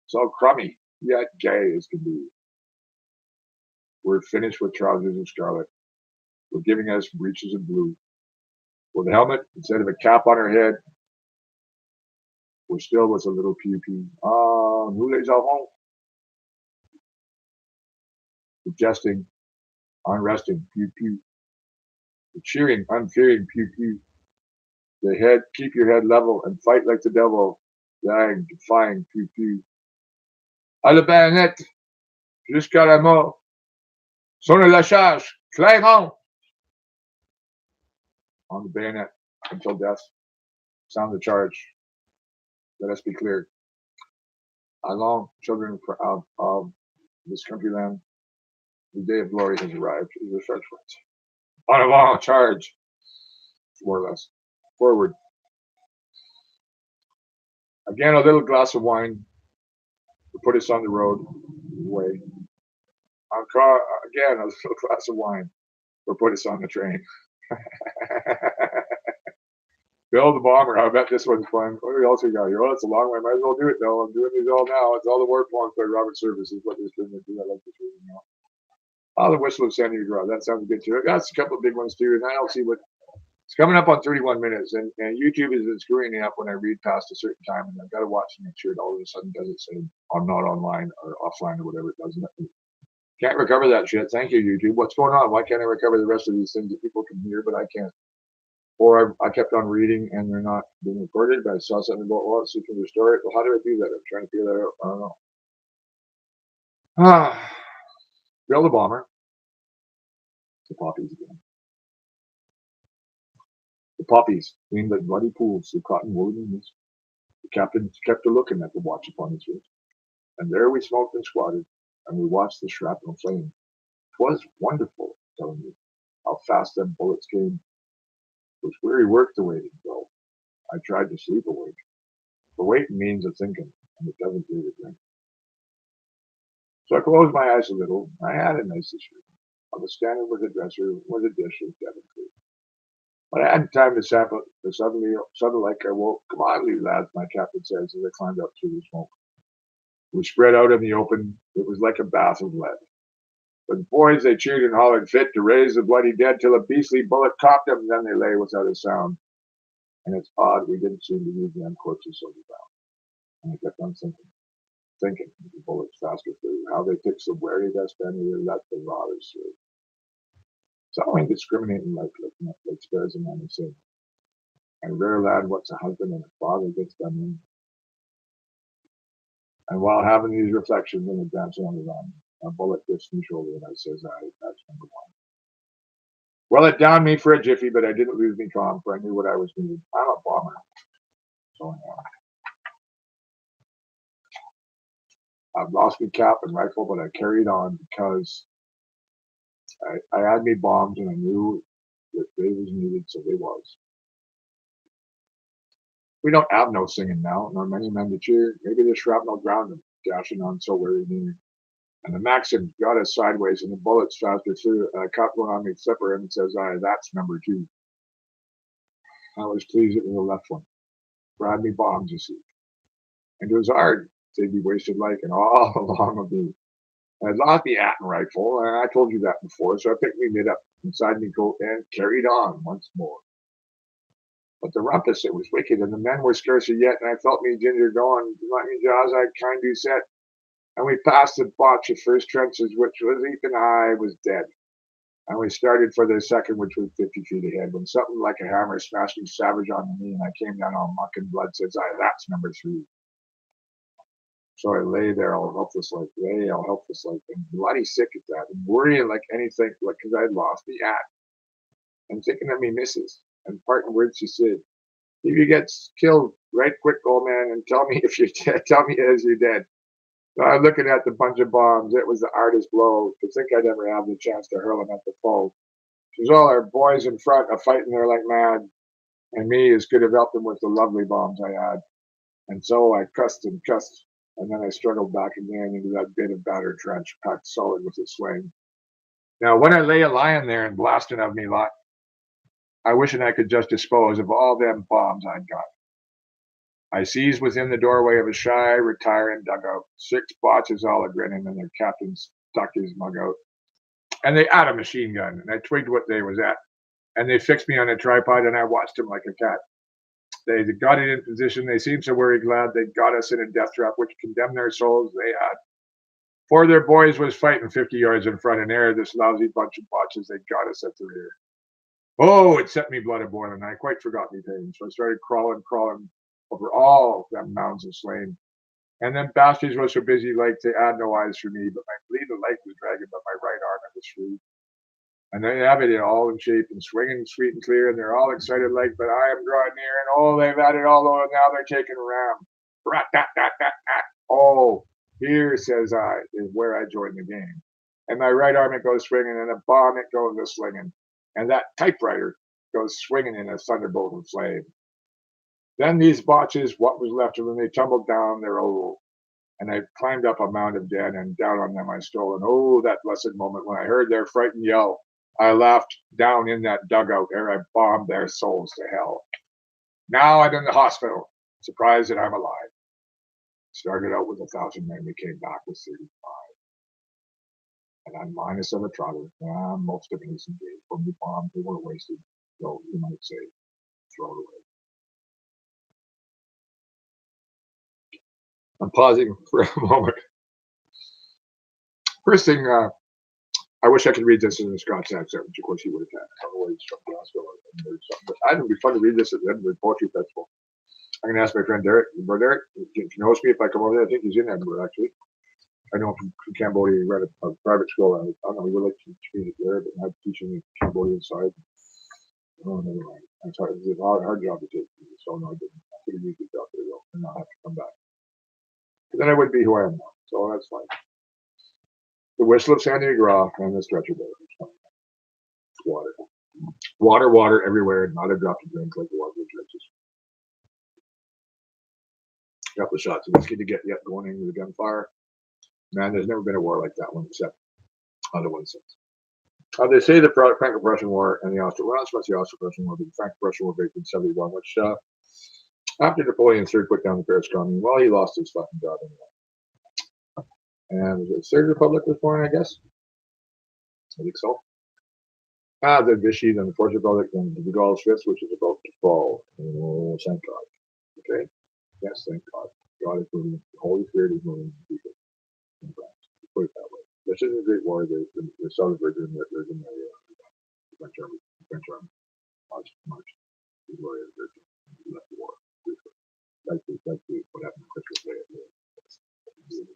so crummy, yet gay as can be. We're finished with trousers of scarlet. We're giving us breeches of blue. With a helmet instead of a cap on our head, we're still with a little pew-pew. Ah, nous les avons. The jesting, unresting pew-pew. The cheering, unfearing pew-pew. The head, keep your head level and fight like the devil. Dying, defying pew-pew. À la baïonnette, jusqu'à la mort. Sonne la charge, clairons. On the bayonet until death. Sound the charge. Let us be clear. Allons, children of this country land, the day of glory has arrived. Is the French words. En avant, charge. More or less. Forward. Again, a little glass of wine to put us on the road. Way. Encore, again, a little glass of wine to put us on the train. Bill the Bomber, I bet this one's fun. What else we got here? Oh, it's a long way. Might as well do it, though. I'm doing these all now. It's all the war poems by Robert Service is what this thing is. I like this reading now. Oh, the Whistle of Sam McGraw. That sounds good, too. That's a couple of big ones, too. And I'll see what it's coming up on 31 minutes. And YouTube has been screwing me up when I read past a certain time. And I've got to watch to make sure it all of a sudden doesn't say I'm not online or offline or whatever it does. Can't recover that shit. Thank you, YouTube. What's going on? Why can't I recover the rest of these things that people can hear, but I can't? Or I kept on reading and they're not being recorded. I saw something about, well, so you can restore it. Well, how do I do that? I'm trying to figure that out. I don't know. Bill the Bomber. The poppies again. The poppies gleamed like bloody pools of cotton woven in mist. The captain kept a looking at the watch upon his wrist. And there we smoked and squatted, and we watched the shrapnel flame. 'Twas wonderful, telling you, how fast them bullets came. It was weary work to waiting, though. I tried to sleep awake. For waiting means a thinking, and it doesn't leave a drink. So I closed my eyes a little. I had a nice history. On the standing with the dresser was a dish of Devon cream. But I hadn't time to sample it. Suddenly like I woke. Come on, you lads, my captain says as I climbed up through the smoke. We spread out in the open. It was like a bath of lead. But the boys, they cheered and hollered fit to raise the bloody dead till a beastly bullet caught them, and then they lay without a sound. And it's odd we didn't seem to use them corpses so bound. And I kept on thinking, the bullets faster through, how they fix the wary vest and they let the rotters through. So indiscriminating like spares a man of sin. And rare lad, what's a husband and a father gets done in. And while having these reflections and advancing on the run, a bullet hits me shoulder and I says, that's number one. Well, it downed me for a jiffy, but I didn't lose me calm, for I knew what I was doing. I'm a bomber. So anyhow. I've lost my cap and rifle, but I carried on because I had me bombs and I knew that they was needed, so they was. We don't have no singing now, nor many men to cheer. Maybe the shrapnel drowned them, dashing on so very near. And the Maxim got us sideways, and the bullets faster through. And I caught one on me flipper and says, that's number two. I was pleased it was the left one. For I had me bombs, you see. And it was hard. They'd be wasted like and all along of me. I had lost me Atten rifle, and I told you that before, so I picked me mid up inside me coat and carried on once more. But the rumpus, it was wicked, and the men were scarcer yet, and I felt me ginger going, like me jaws I'd kind do set. And we passed the botch of first trenches, which was even high, was dead. And we started for the second, which was 50 feet ahead, when something like a hammer smashed me savage on the knee, and I came down all muck and blood, says that's number three. So I lay there all helpless like, and bloody sick at that, and worrying like anything, like, because I'd lost the act, and thinking of me missus, and parting words she said, if you get killed, Right quick, old man, and tell me if you're dead. Tell me as you're dead. So I'm looking at the bunch of bombs. It was the hardest blow to think I'd ever have the chance to hurl them at the foe. There's all our boys in front are fighting there like mad, and me as could have helped them with the lovely bombs I had. And so I cussed and cussed, and then I struggled back again into that bit of battered trench, packed solid with the swing. Now, when I lay a lying there and blasting of me lot, I wishing I could just dispose of all them bombs I'd got. I sees within the doorway of a shy, retiring dugout 6 botches all a grinning, and their captain stuck his mug out. And they had a machine gun, and I twigged what they was at. And they fixed me on a tripod, and I watched them like a cat. They got it in position. They seemed so very glad they'd got us in a death trap, which condemned their souls they had. 4 of their boys was fighting 50 yards in front, and there, this lousy bunch of botches, they got us at the rear. Oh, it set me blood a boiling. I quite forgot me pain, so I started crawling over all them mounds of slain. And them bastards was so busy like they had no eyes for me, but my bleeding leg was dragging, but my right arm was free. And they have it all in shape and swinging sweet and clear, and they're all excited like, but I am drawing near, and oh, they've had it all over, now they're taking around. Rat-tat-tat-tat-tat. Oh, here, says I, is where I join the game. And my right arm, it goes swinging, and a bomb, it goes a slinging. And that typewriter goes swinging in a thunderbolt of flame. Then these botches, what was left of them, they tumbled down their hole. And I climbed up a mound of dead, and down on them I stole. And oh, that blessed moment when I heard their frightened yell. I laughed down in that dugout ere I bombed their souls to hell. Now I'm in the hospital, surprised that I'm alive. Started out with 1,000 men, we came back with 35. And I'm minus of a trotter. Most of it is engaged from the bombs they were wasted, though you might say, thrown away. I'm pausing for a moment. First thing, I wish I could read this in a Scots accent, which of course he would have had. Otherwise, from Glasgow or something. But I think it'd be fun to read this at the Edinburgh Poetry Festival. I'm going to ask my friend Derek. Derek, can you host me if I come over there? I think he's in Edinburgh, actually. I know him from Cambodia. He ran a private school. I don't know, he would like to teach me there, but I'm teaching the Cambodian side. Oh, never mind. I'm sorry. It's a hard job to take. So, no, I didn't. I could have used the job there, though, and not have to come back. But then I wouldn't be who I am now. So that's fine. The whistle of Sam McGraw and the stretcher bear. Water. Water, water everywhere. Not a drop to drink like the water in trenches. A couple of shots of whiskey to get going into the gunfire. Man, there's never been a war like that one, except other ones since. They say the Franco-Prussian War and the Austro-Prussian War, but the Franco-Prussian War based in 71, which after Napoleon III put down the Paris Commune, well, he lost his fucking job anyway. And the Third Republic was born, I guess. I think so. The Vichy, then the Fourth Republic, then the Gaulle Fifth, which is about to fall. Oh, thank God. Okay? Yes, thank God. God is moving. The Holy Spirit is moving people in France. Put it that way. This isn't a great war. The Southern Virgin, the French Army. Marched. The glory of the Virgin. He left the war. Like what happened to Christmas Day at the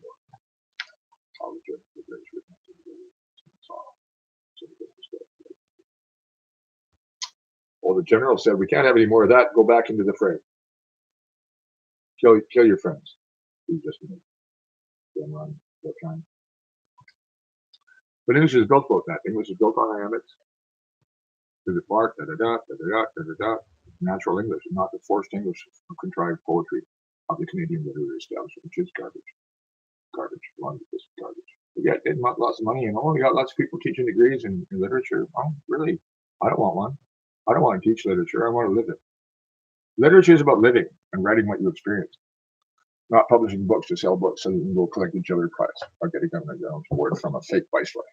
war. All the Germans, the British were not to the sorrow. So the Christmas Day. Well, the general said, we can't have any more of that. Go back into the fray. Kill your friends. You just made them run their time. But English is built about that. English is built on laments. To the part, natural English, and not the forced English of contrived poetry of the Canadian literary establishment, which is garbage. Garbage. A lot of this is garbage. But yet, they got lots of money, and only got lots of people teaching degrees in literature. Oh, really? I don't want one. I don't want to teach literature. I want to live it. Literature is about living and writing what you experience, not publishing books to sell books so you can go collect each other's prize or getting an award from a fake viceroy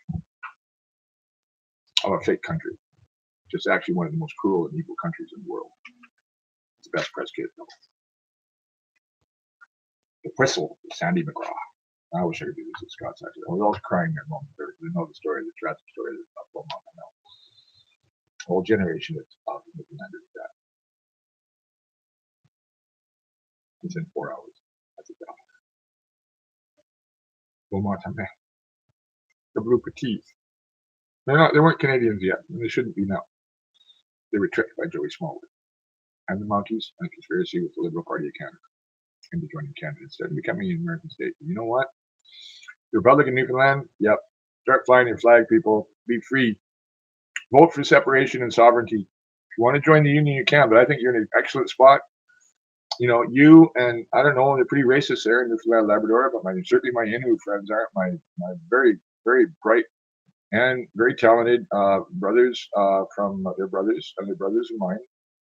of a fake country, which is actually one of the most cruel and evil countries in the world. It's the best press kid. No. The Whistle, Sandy McGraw. I wish I could do this at Scott's actually. I was always crying at moment. They know the story, the tragic story that's not going on now. A whole generation is looking under that. Within 4 hours. That's a job. Beaumont, the Blue Petite. They weren't Canadians yet, and they shouldn't be now. They were tricked by Joey Smallwood. and the Mounties and a conspiracy with the Liberal Party of Canada into joining Canada instead and becoming an American state. You know what? The Republic of Newfoundland, yep. Start flying your flag, people. Be free. Vote for separation and sovereignty. If you want to join the Union, you can, but I think you're in an excellent spot. You know, you and I don't know, they're pretty racist there in Newfoundland, Labrador, but certainly my Innu friends aren't. My very, very bright and very talented brothers from their brothers and their brothers of mine,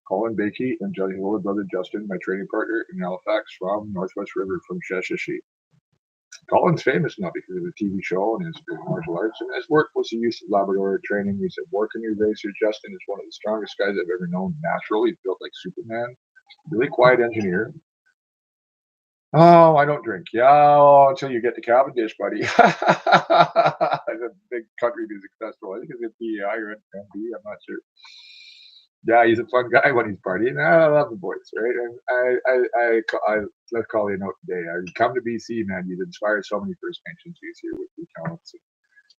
Colin Bakey and Johnny older brother Justin, my training partner in Halifax from Northwest River from Sheshashi. Colin's famous now because of the TV show and his martial arts, and his work was the use of Labrador training. He said, work in your racer. Justin is one of the strongest guys I've ever known. Natural, he's built like Superman. Really quiet engineer. Oh, I don't drink. Yeah, until you get to Cavendish, buddy. It's a big country music festival. I think it's at PEI or MB. I'm not sure. Yeah, he's a fun guy when he's partying. I love the boys, right? And let's call you a note today. I come to BC, man. You've inspired so many First Nations youth here with your talents and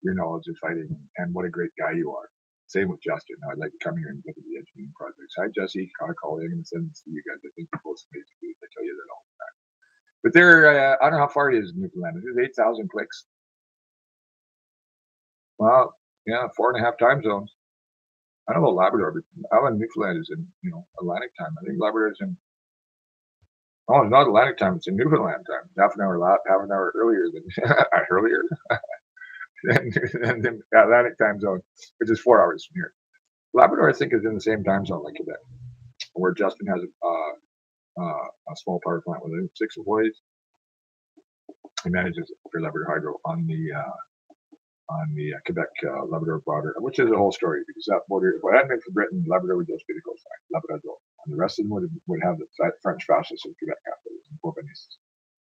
your knowledge of fighting, and what a great guy you are. Same with Justin. I'd like to come here and look at the engineering projects. Hi, Jesse. I'll call you and send this to you guys. I think you're both amazing dudes. I tell you that all the time. But they're, I don't know how far it is in Newfoundland. It is 8,000 clicks. Well, yeah, 4.5 time zones. I don't know Labrador, but out in Newfoundland is in, Atlantic time. I think Labrador is in, it's not Atlantic time, it's in Newfoundland time. Half an hour earlier than, earlier than the Atlantic time zone, which is 4 hours from here. Labrador, I think, is in the same time zone like Quebec, where Justin has a small power plant with 6 employees. He manages for Labrador Hydro on the Quebec Labrador border, which is a whole story because that border, if it hadn't been for Britain, Labrador would just be the coastline, Labrador, and the rest of them would have the French fascists in Quebec afterwards, and Bourbonnais,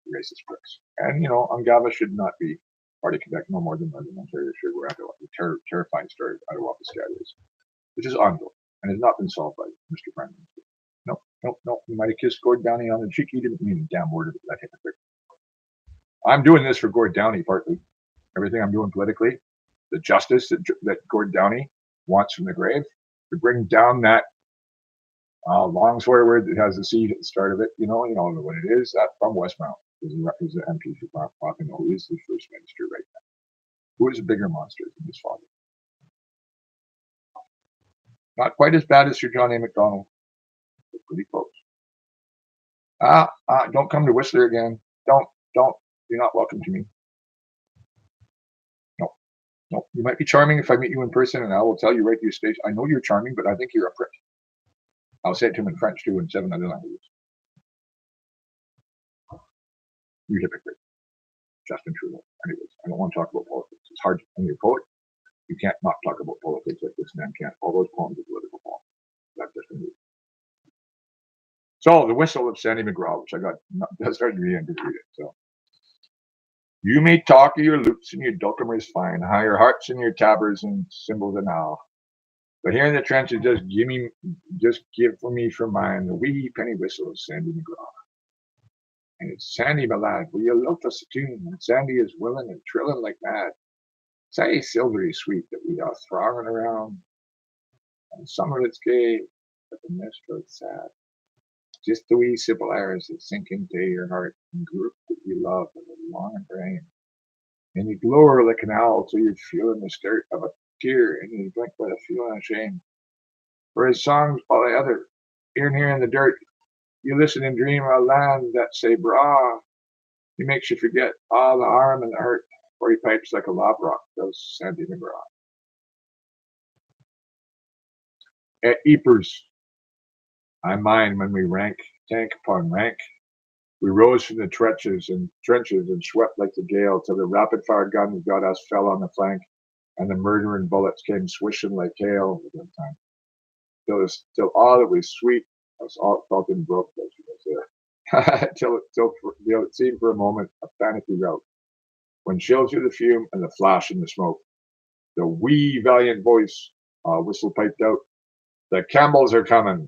racist pricks. And Angava should not be part of Quebec no more than Northern Ontario should. We're at the terrifying story of Ottawa Piscators, which is ongoing and has not been solved by Mr. Prime Minister. No. He might have kissed Gord Downey on the cheek. He didn't mean a damn word of that hypocrite. I'm doing this for Gord Downey partly. Everything I'm doing politically, the justice that Gord Downey wants from the grave, to bring down that long swear word that has the seed at the start of it. You know what it is. That from Westmount is the MP for Papua, who is the First Minister right now. Who is a bigger monster than his father? Not quite as bad as Sir John A. Macdonald, but pretty close. Don't come to Whistler again. Don't. You're not welcome to me. No, you might be charming if I meet you in person, and I will tell you right to your face, I know you're charming, but I think you're a prick. I'll say it to him in French too, in 7 other languages. You hypocrite. Justin Trudeau. Anyways, I don't want to talk about politics. It's hard when you're a poet. You can't not talk about politics like this man can't. All those poems are political poems. That's just a movie. So the whistle of Sandy McGraw, which that's starting to read it. So you may talk of your lutes and your dulcimers fine, your harps and your tabards and cymbals and all. But here in the trenches, just give for me for mine the wee penny whistle of Sandy McGraw. And it's Sandy, my lad, will you love us a tune? And Sandy is willing and trilling like mad. Say silvery sweet that we are thronging around. And summer it's gay, but the mist grows sad. Just the wee simple airs that sink into your heart and group that you love with a long brain. And you glower like an owl till you're feeling the start of a tear and you blink with a feeling of shame. For his songs, all the other, here in the dirt, you listen and dream of a land that say brah. He makes you forget all the harm and the hurt, for he pipes like a lob rock, does Sandy McGraw. At Ypres, I mind when we rank tank upon rank. We rose from the trenches and swept like the gale till the rapid-fire guns got us fell on the flank, and the murdering bullets came swishing like hail at that time. Till all that was sweet, us all felt and broke, as you guys there. till it seemed for a moment a panicky rout. When chilled through the fume and the flash in the smoke, the wee valiant voice whistle piped out, "The Campbells are coming."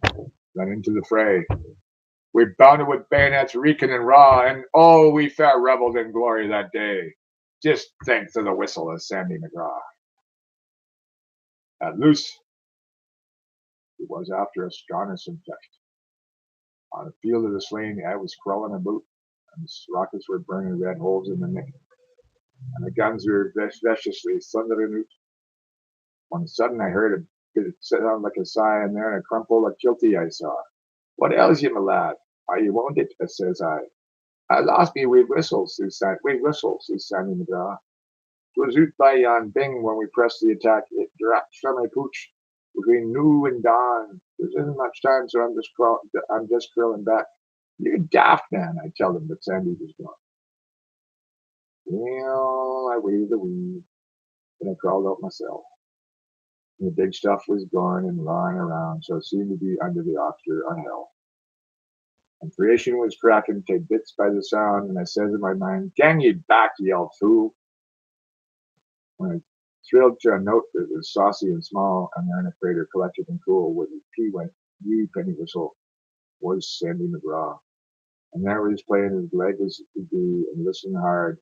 Then into the fray. We bounded with bayonets reeking and raw, and oh, we fat reveled in glory that day. Just thanks to the whistle of Sandy McGraw. At loose, it was after us, Jonas and Fecht. On the field of the slain, I was crawling about, and the rockets were burning red holes in the neck, and the guns were viciously thundering out. When sudden I heard it sound like a sigh, and there in a crumple of kilty I saw. What ails you, my lad? Are you wounded? Says I. I lost me wee whistles, says Sandy McGraw. 'Twas out by yon bing when we pressed the attack. It dropped from my pooch between noo and dawn. There isn't much time, so I'm just crawling back. You're daft, man, I tell him, but Sandy was gone. Well, I waved the weed, and I crawled out myself. And the big stuff was gone and lying around, so it seemed to be under the Oscar on hell. And creation was cracking to bits by the sound, and I says in my mind, "Gang ye back, ye old fool!" When I thrilled to a note that was saucy and small, and there in a crater collected and cool, with his wee penny whistle, was Sandy McGraw. And there he was playing his leg as it could be, and listening hard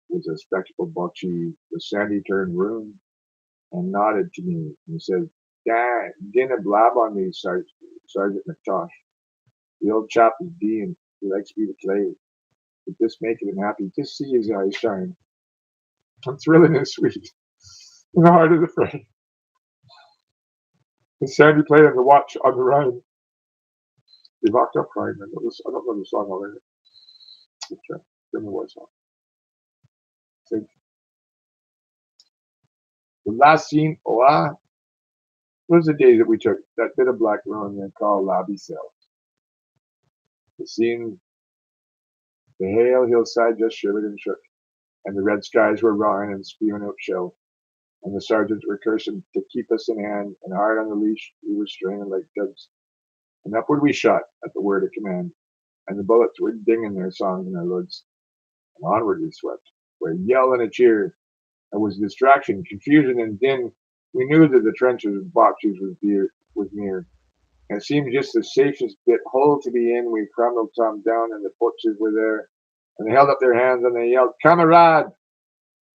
was a spectacled buckshee. The Sandy turned room and nodded to me, and he said, "Dinna blab on me, Sergeant McTosh. The old chap is being, he likes me to play. But this making him happy, just see his eyes shine. I'm thrilling and sweet, in the heart of the fray. And Sandy played on the watch on the Rhine. They rocked up crying. I don't know the song already. Okay, give me one song. So, the last scene, was the day that we took that bit of black ruin they call Lobby Cell. The scene, the hale hillside just shivered and shook, and the red skies were roaring and spewing out shell, and the sergeants were cursing to keep us in hand, and hard on the leash we were straining like doves. And upward we shot at the word of command, and the bullets were dinging their songs in our loods, and onward we swept, with a yell and a cheer. There was distraction, confusion, and din. We knew that the trenches and boxes was near. And it seemed just the safest bit hole to be in. We crumbled some down, and the butchers were there. And they held up their hands and they yelled, "Kamerad!"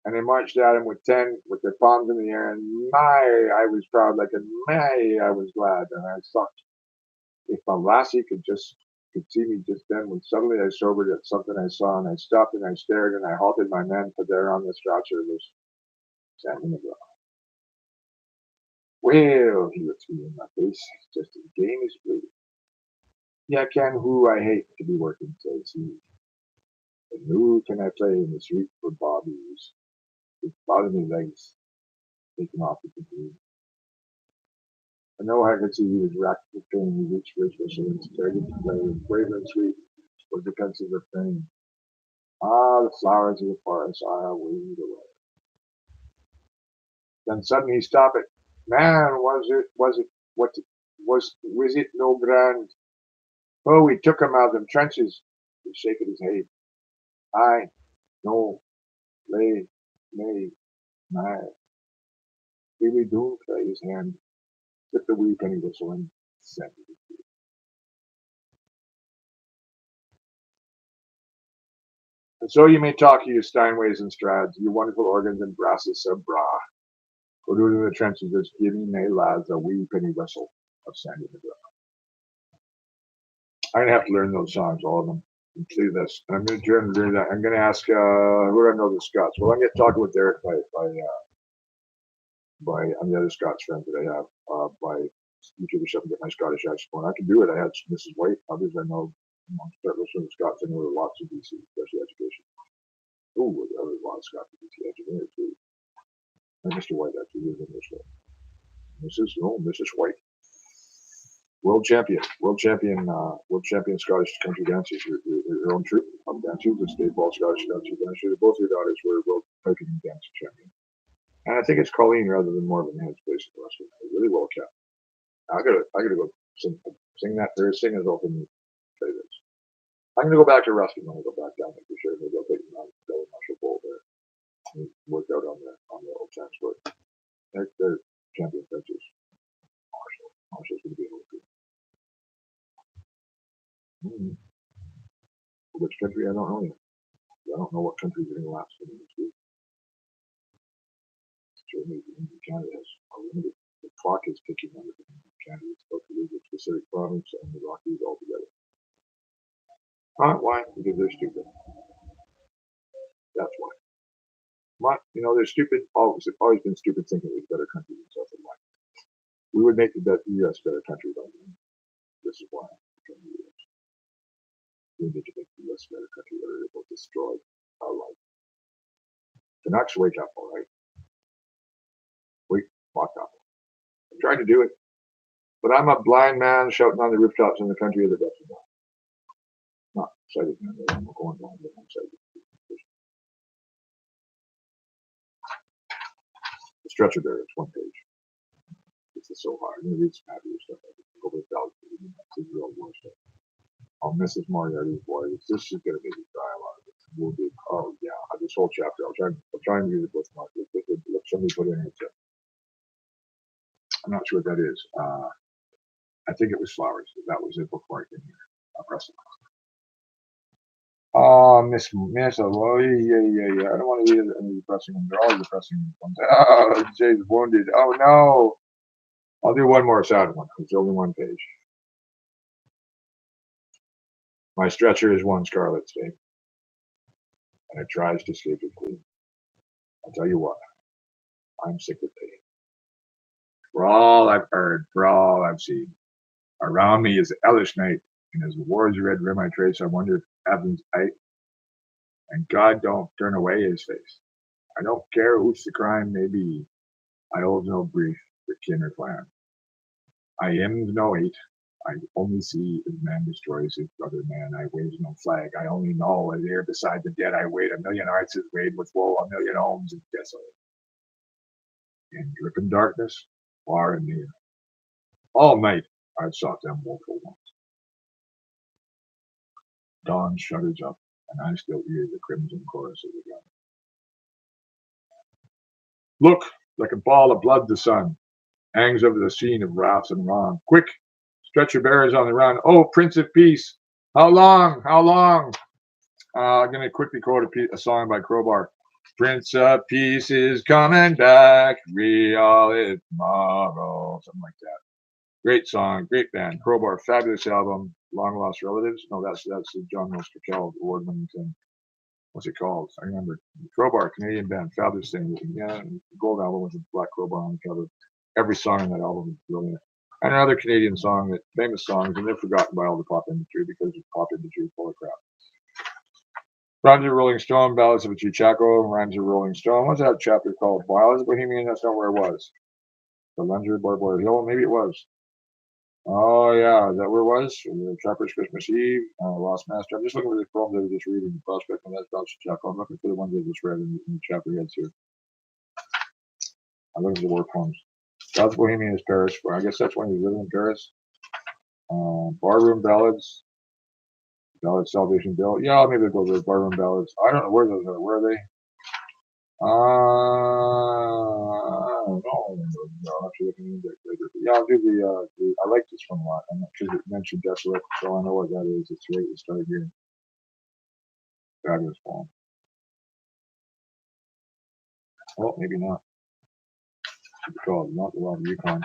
And they marched at him with 10, with their palms in the air. And my, I was proud, like a my, I was glad. And I thought, if my lassie could see me just then, when suddenly I sobered at something I saw, and I stopped and I stared and I halted my men, for there on the stretcher was Sandy McGraw. Well, he looks me in my face, just as game as blue. Yeah, can who I hate to be working, says he. And who can I play in the street for bobbies? With bottom legs taken off the computer. I know I could see he was racked with pain. He reached for his whistle and started to play, and brave and sweet was the pensive refrain. Ah, the flowers of the forest are waved away. Then suddenly he stopped it. Man, was it no grand? Oh, we took him out of them trenches. He's shaking his head. I, no, lay, nay, my. Really do play his hand, took the wee penny whistle and sent it. And so you may talk, you Steinways and Strads, you wonderful organs and brasses of bra. Go to the trenches, just give me nay lads a wee penny whistle of Sandy McGraw. I'm gonna have to learn those songs, all of them, and play this. And I'm gonna turn to do that. I'm gonna ask who do I know the Scots? Well, I'm gonna talk with Derek by on the other Scots friends that I have by YouTube or something, get my Scottish accent going. I can do it. I had Mrs. White, others I know. Start listening to Scots. I know there are lots of BC, especially education. Oh, there was a lot of Scots in BC engineers too. And Mr. White actually lives in this one. Mrs. White, world champion Scottish country dancers. Your own troupe of dancers, the state ball Scottish country dancers. Both your daughters were world piping dance champion. And I think it's Colleen rather than Morgan Hands based in Western. Really well kept. I gotta go sing that there. Sing as often play this. I'm gonna go back to Rusty when I go back down there for sure. Maybe I'll take them out to Marshall Bowl there and work out on the old transport. They're champion coaches. Marshall's gonna be able to. Mm-hmm. Which country I don't know yet. I don't know what countries are gonna last for me this week. Germany and Canada has a limited. The clock is ticking on the Canada. It's about to lose its Pacific province and the Rockies altogether. Why? Because they're stupid. That's why. They're stupid. Always been stupid thinking it was a better country than South and why. We would make the U.S. better country without them. This is why. We need to make the U.S. better country or it will destroy our life. Canucks, wake up, all right? Wake up. I'm trying to do it, but I'm a blind man shouting on the rooftops in the country of the deaf and dumb. Not sighted man, I'm going blind, but I'm sighted. The stretcher bear, it's one page. This is so hard. I'm going to read some happier stuff. Go with Valley. This is real war stuff. Oh, Mrs. Moriarty's voice. This is going to make me cry a lot of it. We'll do. Oh yeah, this whole chapter. I'll try and read the bookmark. Look, somebody put in it. I'm not sure what that is. I think it was flowers. That was a bookmark in here. I'll press it. Oh, Miss. Oh, yeah. I don't want to read any depressing ones. They're all depressing ones. Oh, Jay's wounded. Oh no. I'll do one more sad one. It's only one page. My stretcher is one scarlet stain, and it tries to escape its queen. I'll tell you what, I'm sick of pain. For all I've heard, for all I've seen, around me is hellish night, and as the war's red rim I trace, I wonder if heaven's tight, and God don't turn away his face. I don't care whose the crime may be, I hold no brief for kin or clan. I hymns no hate, I only see as man destroys his brother man. I wave no flag. I only know as here beside the dead I wait. A million hearts is weighed with woe. A million homes is desolate. In dripping darkness, far and near. All night I've sought them woeful ones. Dawn shudders up, and I still hear the crimson chorus of the gun. Look, like a ball of blood the sun hangs over the scene of wrath and wrong. Quick, stretcher bearers on the run. Oh, Prince of Peace, how long? How long? I'm going to quickly quote a song by Crowbar. Prince of Peace is coming back. We all live tomorrow. Something like that. Great song, great band. Crowbar, fabulous album. Long Lost Relatives. No, that's the John Moskowitz award-winning thing. What's it called? I remember. Crowbar, Canadian band, fabulous thing. Yeah, gold album with a black crowbar on the cover. Every song on that album is brilliant. And another Canadian song, that famous songs, and they're forgotten by all the pop industry because the pop industry is full of crap. Rhymes of Rolling Stone, Ballads of a Chichaco, Rhymes of Rolling Stone. What's that chapter called? Wild as a Bohemian? That's not where it was. The Lunger, Boy Hill, maybe it was. Oh yeah, is that where it was? The Trapper's Christmas Eve, Lost Master. I'm just looking for the poems I was just reading. The Prospect and that's about Chichaco. I'm looking for the ones I just read in the chapter heads here. I'm looking for the war poems. Ballads of Bohemian is Paris. Well, I guess that's when he was living in Paris. Barroom Ballads. Ballad Salvation Bill. Yeah, maybe they'll go to Barroom Ballads. I don't know where those are. Where are they? I don't know. I'll have to look into it later. Yeah, I'll do the I like this one a lot. I'm not sure it mentioned Desolate, so I know what that is. It's right at the start here. Fabulous poem. Well, maybe not. It's called Not the Wild Yukon.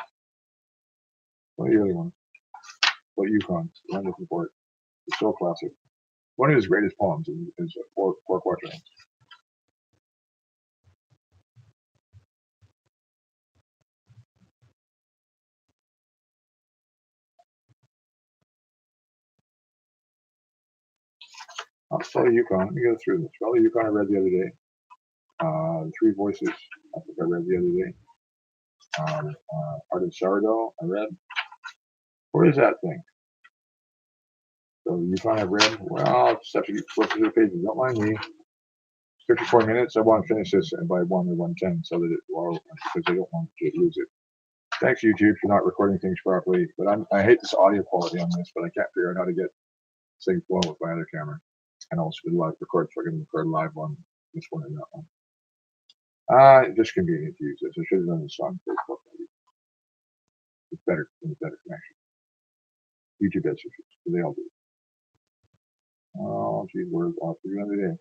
What are the other ones? What Yukon? I'm looking for it. It's so classic. One of his greatest poems is Four Quatrains. I'll spell the Yukon. Let me go through this. Spell the Yukon I read the other day. The Three Voices, I think I read the other day. Art of Sourdough, I read. What is that thing? So the Yukon I've read. Well, I'll just have to get flip through the pages. Don't mind me. 54 minutes. I want to finish this by 1 or 1:10 so that because I don't want to lose it. Thanks, YouTube, for not recording things properly. But I hate this audio quality on this, but I can't figure out how to get this thing flowing with my other camera. And also record so I can record live on this one and that one. Just convenient to use this. I should have done this on Facebook. Maybe. It's better connection. YouTube has issues, so they all do. Oh, geez, we're off for another day.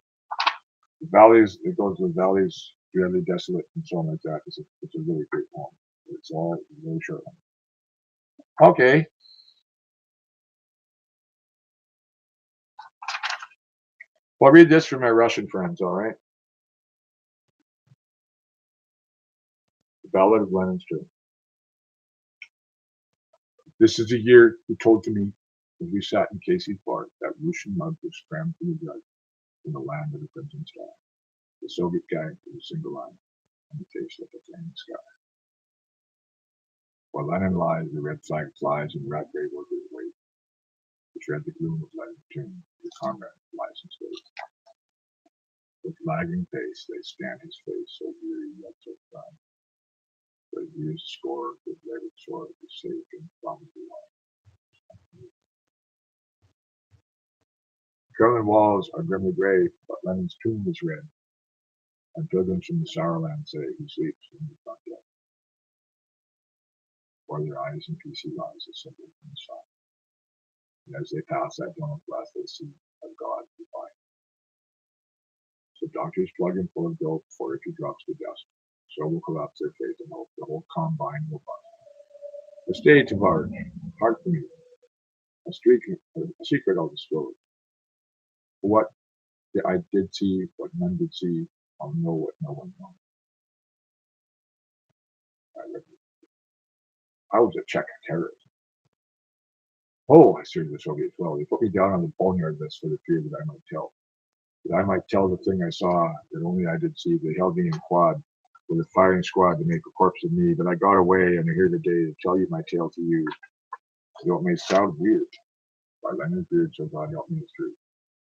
The valleys, it goes to the valleys, really desolate, and so on like that. It's a really great poem. It's all really short one. Okay. Well, I'll read this for my Russian friends, all right? The Ballad of Lenin's Tomb. This is the year he told to me as we sat in Casey's bar that Russian mug was crammed to the jug in the land of the crimson sky. The Soviet guy with a single line and the face like a flaming sky. While Lenin lies, the red flag flies and rat grey workers wait to shred the gloom of Lenin's tomb. Your comrade lies in state. With lagging pace, they scan his face, so weary yet so kind. But years score with labored sword to save him from the light. Kremlin walls are grimly grey, but Lenin's tomb is red, and pilgrims from the Sourland say he sleeps in the front yard. For their eyes in peace he lies, a symbol from the sun. And as they pass that dome of glass, they see a God divine. So doctors plug him full of dope, for if he drops to dust, so will collapse their faith and hope. The whole combine will bust. The stage of art, hard for me, a secret I'll disclose. What I did see, what none did see, I'll know what no one knows. I was a Czech terrorist. Oh, I served the Soviets well. They put me down on the boneyard list for the fear that I might tell. That I might tell the thing I saw that only I did see. They held me in quad with a firing squad to make a corpse of me, but I got away and I'm here today to tell you my tale to you. Though it may sound weird, by Lenin's beard, so God help me through.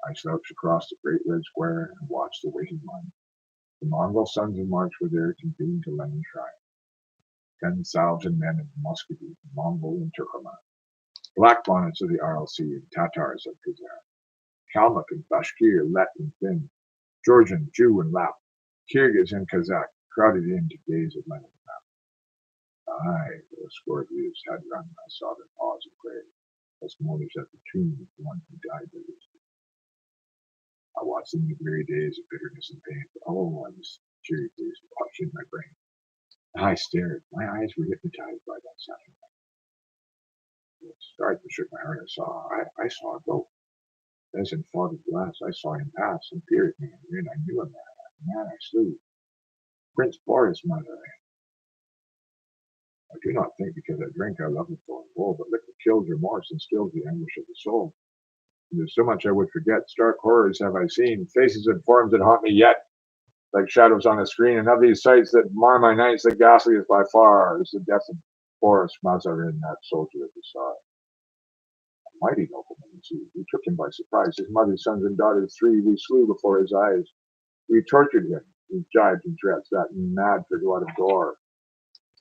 I slouched across the great red square and watched the waiting line. The Mongol sons of March were there convening to Lenin's shrine. 10,000 men in Muscovy, Mongol and Turkoman. Black bonnets of the RLC and Tatars of Kazan. Kalmuk and Bashkir, Let and Finn. Georgian, Jew and Lap. Kyrgyz and Kazakh crowded in to gaze at Lenin's map. Aye, for a score of years had run, I saw them pause and pray, as mourners at the tomb of one who died by this. I watched them in the weary days of bitterness and pain, but oh, I was cheery days watching my brain. I stared. My eyes were hypnotized by that sound. I started to shake my heart. I saw a goat. As in fog glass, I saw him pass and peer at me, and then I knew him. Man, I slew. Prince Boris, mother. I do not think because I drink I love the full and full, but liquor kills remorse and stills the anguish of the soul. And there's so much I would forget. Stark horrors have I seen, faces and forms that haunt me yet, like shadows on a screen. And of these sights that mar my nights, the ghastliest by far is the death of Boris Mazarin, that soldier at the side. A mighty nobleman, you see. We took him by surprise. His mother, sons, and daughters, 3, we slew before his eyes. We tortured him with gibes and threats, that mad for blood of gore.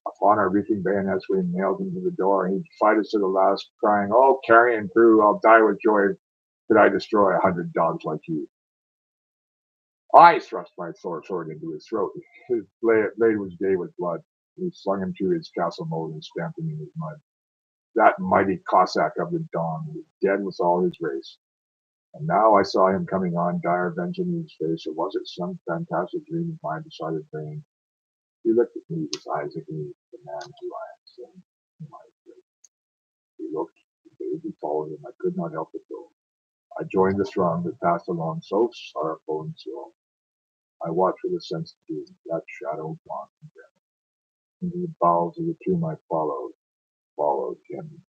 Upon our reaching bayonets, we nailed him to the door. He'd fight us to the last, crying, "Oh, carrion crew, I'll die with joy. Could I destroy 100 dogs like you?" I thrust my sword into his throat. His blade was gay with blood. We slung him to his castle moat and stamped him in his mud. That mighty Cossack of the dawn was dead with all his race. And now I saw him coming on, dire vengeance in his face. Or was it some fantastic dream of my decided brain? He looked at me with eyes agreed, the man who I am saying, whom I afraid. He looked, the baby followed him. I could not help but go. I joined the throng that passed along so sorrowful and slow. I watched with a sense of doom, that shadow gone from them. Into the bowels of the tomb I followed him.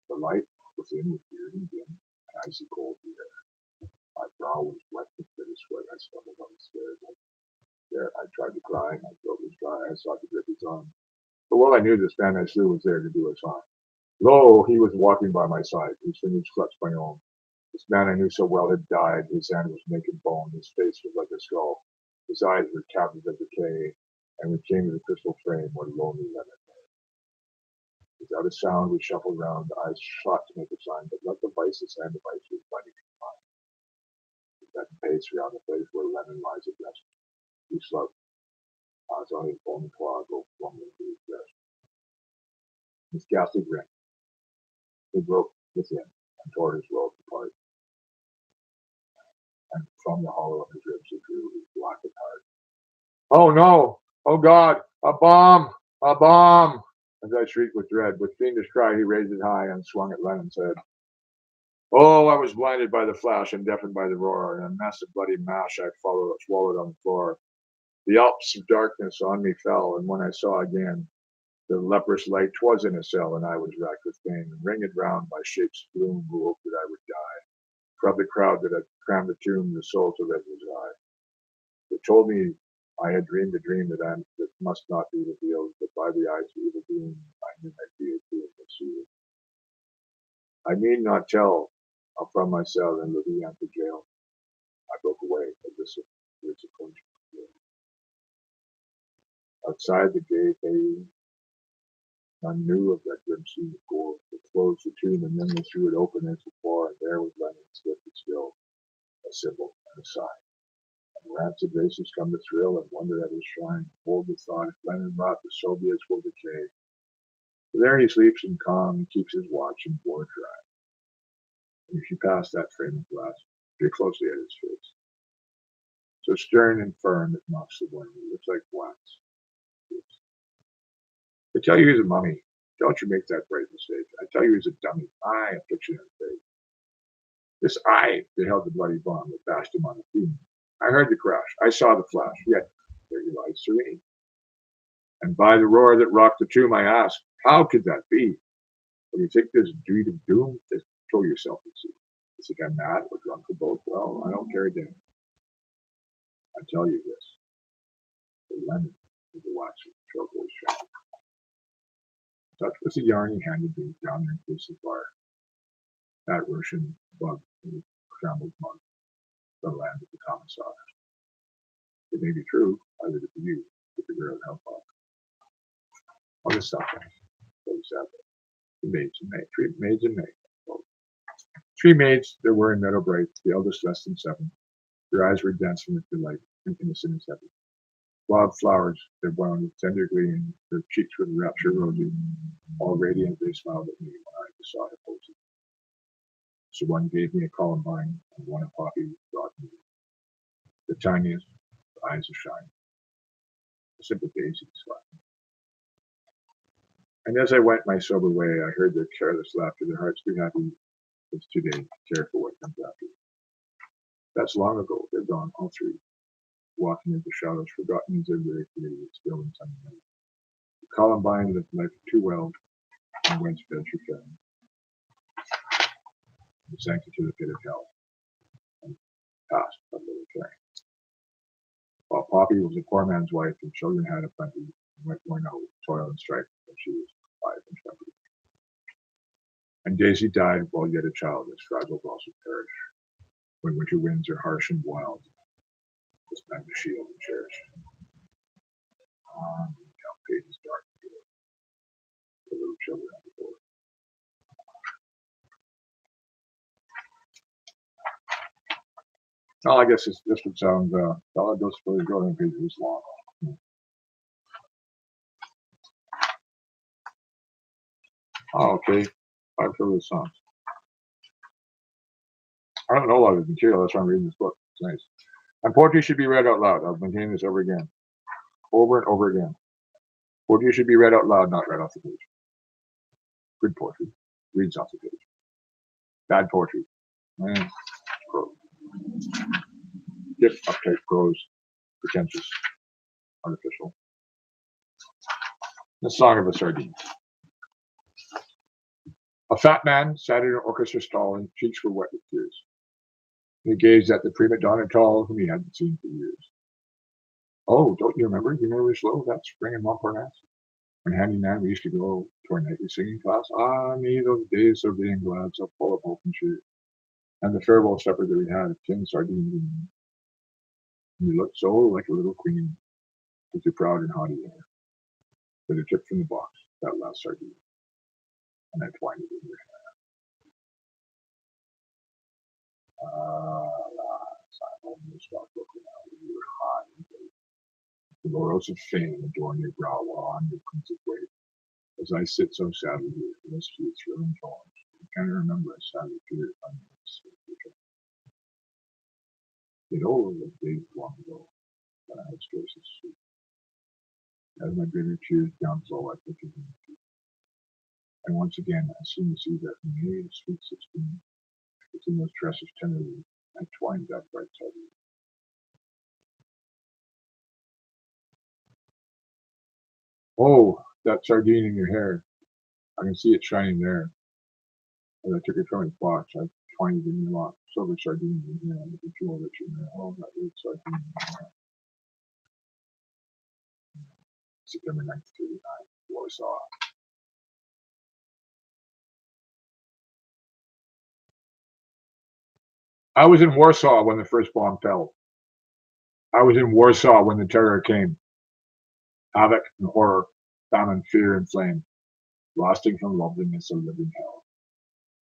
The light within was weird and dim, and icy cold the air. My brow was wet with bitter sweat. I stumbled on the stairs. There, I tried to cry. My throat was dry. I sought to grip his arm. But well I knew this man I slew was there to do us harm. Lo, he was walking by my side, his fingers clutched my own. This man I knew so well had died. His hand was naked bone. His face was like a skull. His eyes were cavities of decay. And we came to the crystal frame where lonely Lenin lay. Without a sound, we shuffled round. I sought to make a sign, but let the vices and the vice was fighting in mind. We bent pace around the place where Lenin lies at rest. We slept. I saw his bony claw go fumbling to his breast. His ghastly grin. He broke within and tore his robe apart. And from the hollow of his ribs he drew his blackened heart. "Oh no! Oh God! A bomb! A bomb!" As I shrieked with dread, with fiendish cry he raised it high and swung at Lenin's head. Oh, I was blinded by the flash and deafened by the roar, and a mess of bloody mash I swallowed on the floor. The Alps of darkness on me fell, and when I saw again the leprous light, 'twas in a cell, and I was racked with pain, and ringed round by shapes of gloom who hoped that I would die. From the crowd that had crammed the tomb, the soul to red was I. They told me I had dreamed a dream that must not be revealed, but by the eyes of evil doom I knew my fear too was sealed. I need not tell how from my cell in the empty jail I broke away from this disappointment. Outside the gate, none knew of that grim scene of gore. They closed the tomb, and then they threw it open as before, and there was Lenin lifted still, a symbol and a sign. And rancid races come to thrill and wonder at his shrine. Hold the thought, if Lenin rot, the Soviets will decay. For there he sleeps in calm and keeps his watch and board dry. And if you pass that frame of glass, peer closely at his face. So stern and firm it mocks the wind. It looks like wax. They tell you he's a mummy. Don't you make that great mistake. I tell you he's a dummy. I, a picture in a face. This I beheld the bloody bomb that bashed him on the feet. I heard the crash. I saw the flash. Yet there he lies serene. And by the roar that rocked the tomb, I asked, how could that be? When you take this deed of doom, just kill yourself and see. You think I'm mad or drunk or both? Well, I don't care a damn. I tell you this. The lemon is the waxen trouble is shot. Such was the yarn he handed me down there in the bar. That Russian bug in the scrambled mug, the land of the commissar. It may be true, I leave it to you to figure out how far. I'll just stop there. So we sat there. The maids in May, three maids in May. Well, three maids there were in Meadow Bright, the eldest less than 7. Their eyes were dancing with delight and innocent as heaven. Wild flowers they wound with tender glee, and their cheeks with rapture rosy. All radiant they smiled at me when I besought her posy. So one gave me a columbine, and one a poppy brought me the tiniest, the eyes of shine, a simple daisy slapping. And as I went my sober way, I heard their careless laughter. Their hearts be happy. It's today, care for what comes after. That's long ago. They're gone, all 3, walking into shadows, forgotten as their very created, still in sunny night. The columbine lived life too well, and whence fed she fed, and sank into the pit of hell, and passed a little caring. While Poppy was a poor man's wife, and children had a plenty, and went worn out with toil and strife when she was 5 and 20. And Daisy died while yet a child, as fragile blossom perish, when winter winds are harsh and wild, this man to shield and cherish. On the pages dark and pure, the little children on the board. Oh, I guess this would sound, those really growing pages long. Oh, okay. 5 favorite songs. I don't know a lot of the material, that's why I'm reading this book. It's nice. And poetry should be read out loud. I've been hearing this over and over again. Poetry should be read out loud, not read off the page. Good poetry reads off the page. Bad poetry, prose. Just uptight prose, pretentious, artificial. The Song of a Sardine. A fat man sat in an orchestra stall, and cheeks were wet with tears. He gazed at the prima donna tall, whom he hadn't seen for years. Oh, don't you remember? You know slow that spring in Montparnasse? When handyman we used to go to our nightly singing class. Ah, me, those days of being glad, so full of hope and cheer. And the farewell supper that we had, tinned sardines, and you looked so like a little queen, with your proud and haughty air. But it took from the box that last sardine, and I twined it in your hair. Alas, I almost got broken out when you were high and great. The laurels of fame adorn your brow while on your crimson wave. As I sit so sadly here, this few thrilling tones, I can't remember a sadly period on this. Yet all the days long ago, when I had scarce a sleep. As my bitter tears downflow, I think of you. And once again, I seem to see that May, sweet 16, Between those tresses tenderly, I twined that bright side. Oh, that sardine in your hair. I can see it shining there. As I took it from its box, I twined it in your lock. Silver sardine in your hand. The jewel that you there. Oh, that red sardine in your hair. September 1939, Warsaw. I was in Warsaw when the first bomb fell. I was in Warsaw when the terror came. Havoc and horror, famine, fear, and flame, lasting from loveliness of living hell.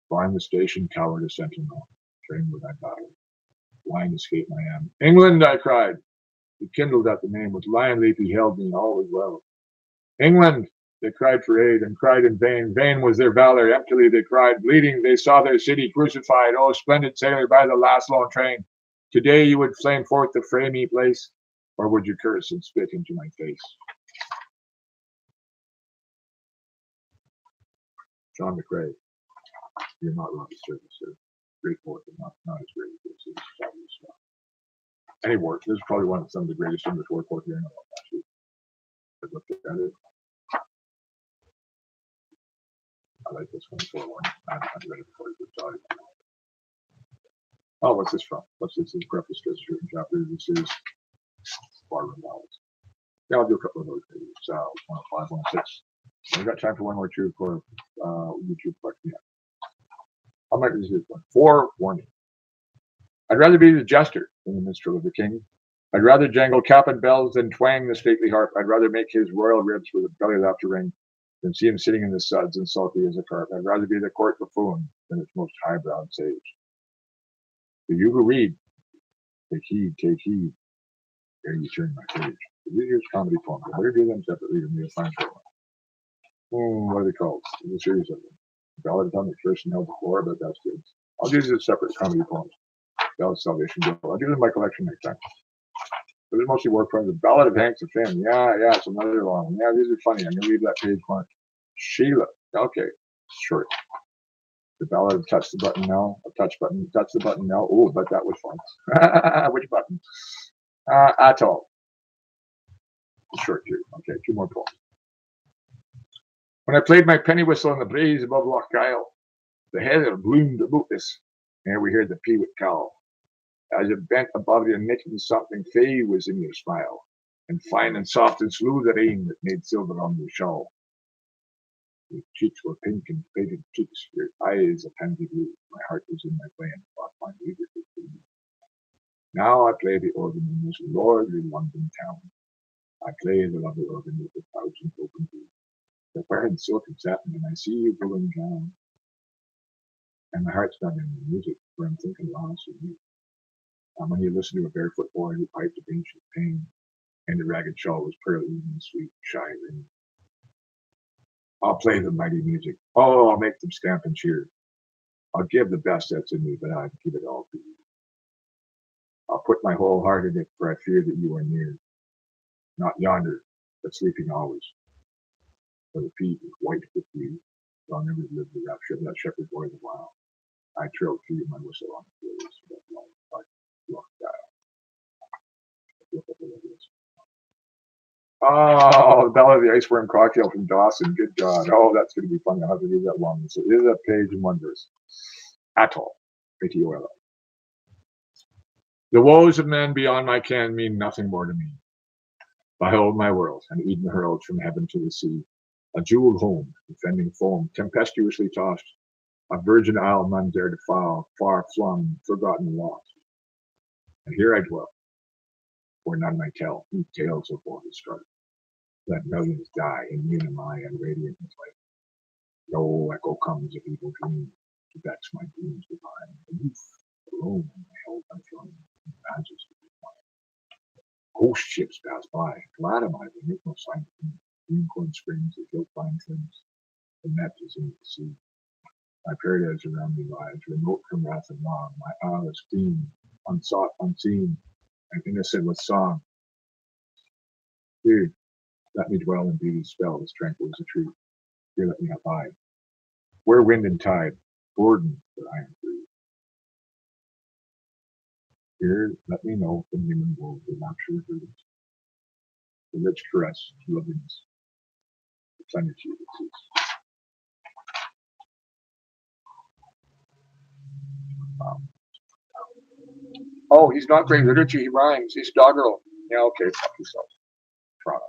Far in the station towered a sentinel, trained with my battle. Blind escape I am. England, I cried. He kindled at the name. With lion leap he held me, all was well. England, they cried for aid, and cried in vain. Vain was their valor, emptily they cried. Bleeding, they saw their city crucified. Oh, splendid sailor by the last lone train. Today you would flame forth the fray me place, or would you curse and spit into my face? John McCrae, you're not wrong, sir. Great poet, but not as great as this. It's fabulous stuff. Any work. This is probably one of some of the greatest English war poetry I know of, actually. I looked at it. I like this one for one. I've read it before. Oh, what's this from? What's this? This is preface to certain chapter. This is Barroom Ballads. Yeah, I'll do a couple of those pages. 105, 106. We've got time for one or two for YouTube question. I might do this one. Forewarning. I'd rather be the jester than the minstrel of the king. I'd rather jangle cap and bells than twang the stately harp. I'd rather make his royal ribs with a belly laugh to ring than see him sitting in the suds and salty as a carp. I'd rather be the court buffoon than its most high-browed sage. The you who read, take heed, ere you turn my page. The reader's comedy poems. I better do them separately than you'll find for one. What are they called? There's a series of them. Ballad of Tom McPherson held before, but that's good. I'll do these as separate comedy poems. Ballad of Salvation Girl. I'll do them in my collection next time. But they're mostly war poems. The Ballad of Hanks of Finn. Yeah, it's another long one. Yeah, these are funny. I'm going to leave that page one. Sheila. Okay, short. The Ballad of Touch the Button Now. Touch the button now. Oh, but that was fun. Which button? Atoll. Short too. Okay, two more poems. When I played my penny whistle on the breeze above Loch Gyle, the heather bloomed about us, and we heard the peewit cow. As it bent above your knitting something fey was in your smile, and fine and soft and smooth the rain that made silver on your shawl. Your cheeks were pink and faded cheeks, your eyes a pansy blue. My heart was in my plan, but my leader was blue. Now I play the organ in this lordly London town. I play the lovely organ with the thousand open blue. The wearing silk and satin, and I see you going down. And my heart's not in the music, for I'm thinking lost of you. And when you listen to a barefoot boy who piped of ancient pain, and the ragged shawl was pearly and sweet, shy ring. I'll play the mighty music. Oh, I'll make them stamp and cheer. I'll give the best that's in me, but I'll give it all to you. I'll put my whole heart in it, for I fear that you are near. Not yonder, but sleeping always. For the feet is white with you. I'll never live the rapture of that shepherd boy the while. I trilled through my whistle on the hills of that long dark Loch Gyle. Oh, the Ballad of the Iceworm Cocktail from Dawson. Good God. Oh, that's going to be fun. I'll have to read that long. So it is a page in one verse. Atoll. A-T-O-L-L. The woes of men beyond my ken mean nothing more to me. Behold my world, and Eden hurled from heaven to the sea. A jeweled home, defending foam, tempestuously tossed. A virgin isle none dare defile, far flung, forgotten, lost. And here I dwell, where none may tell whose tales of war is struck. Let millions die, immune am I and radiant with light. No echo comes of evil dreams to vex my dreams divine. The youth alone I held my throne, in majesty divine. Ghost ships pass by, glad am I, they make no sign of me. Greencorn springs, the gilt vine trims, the net is in the sea. My paradise around me lies, remote from wrath and law. My isle is clean, unsought, unseen, and innocent with song. Here, let me dwell in beauty's spell, as tranquil as a tree. Here let me abide. Where wind and tide, burden that I am free. Here, let me know if the human world will actually do this. The rich caress, loveliness, the plenitude it seeks. Oh, he's not great literature. He rhymes. He's doggerel. Yeah, okay, fuck yourself. Toronto.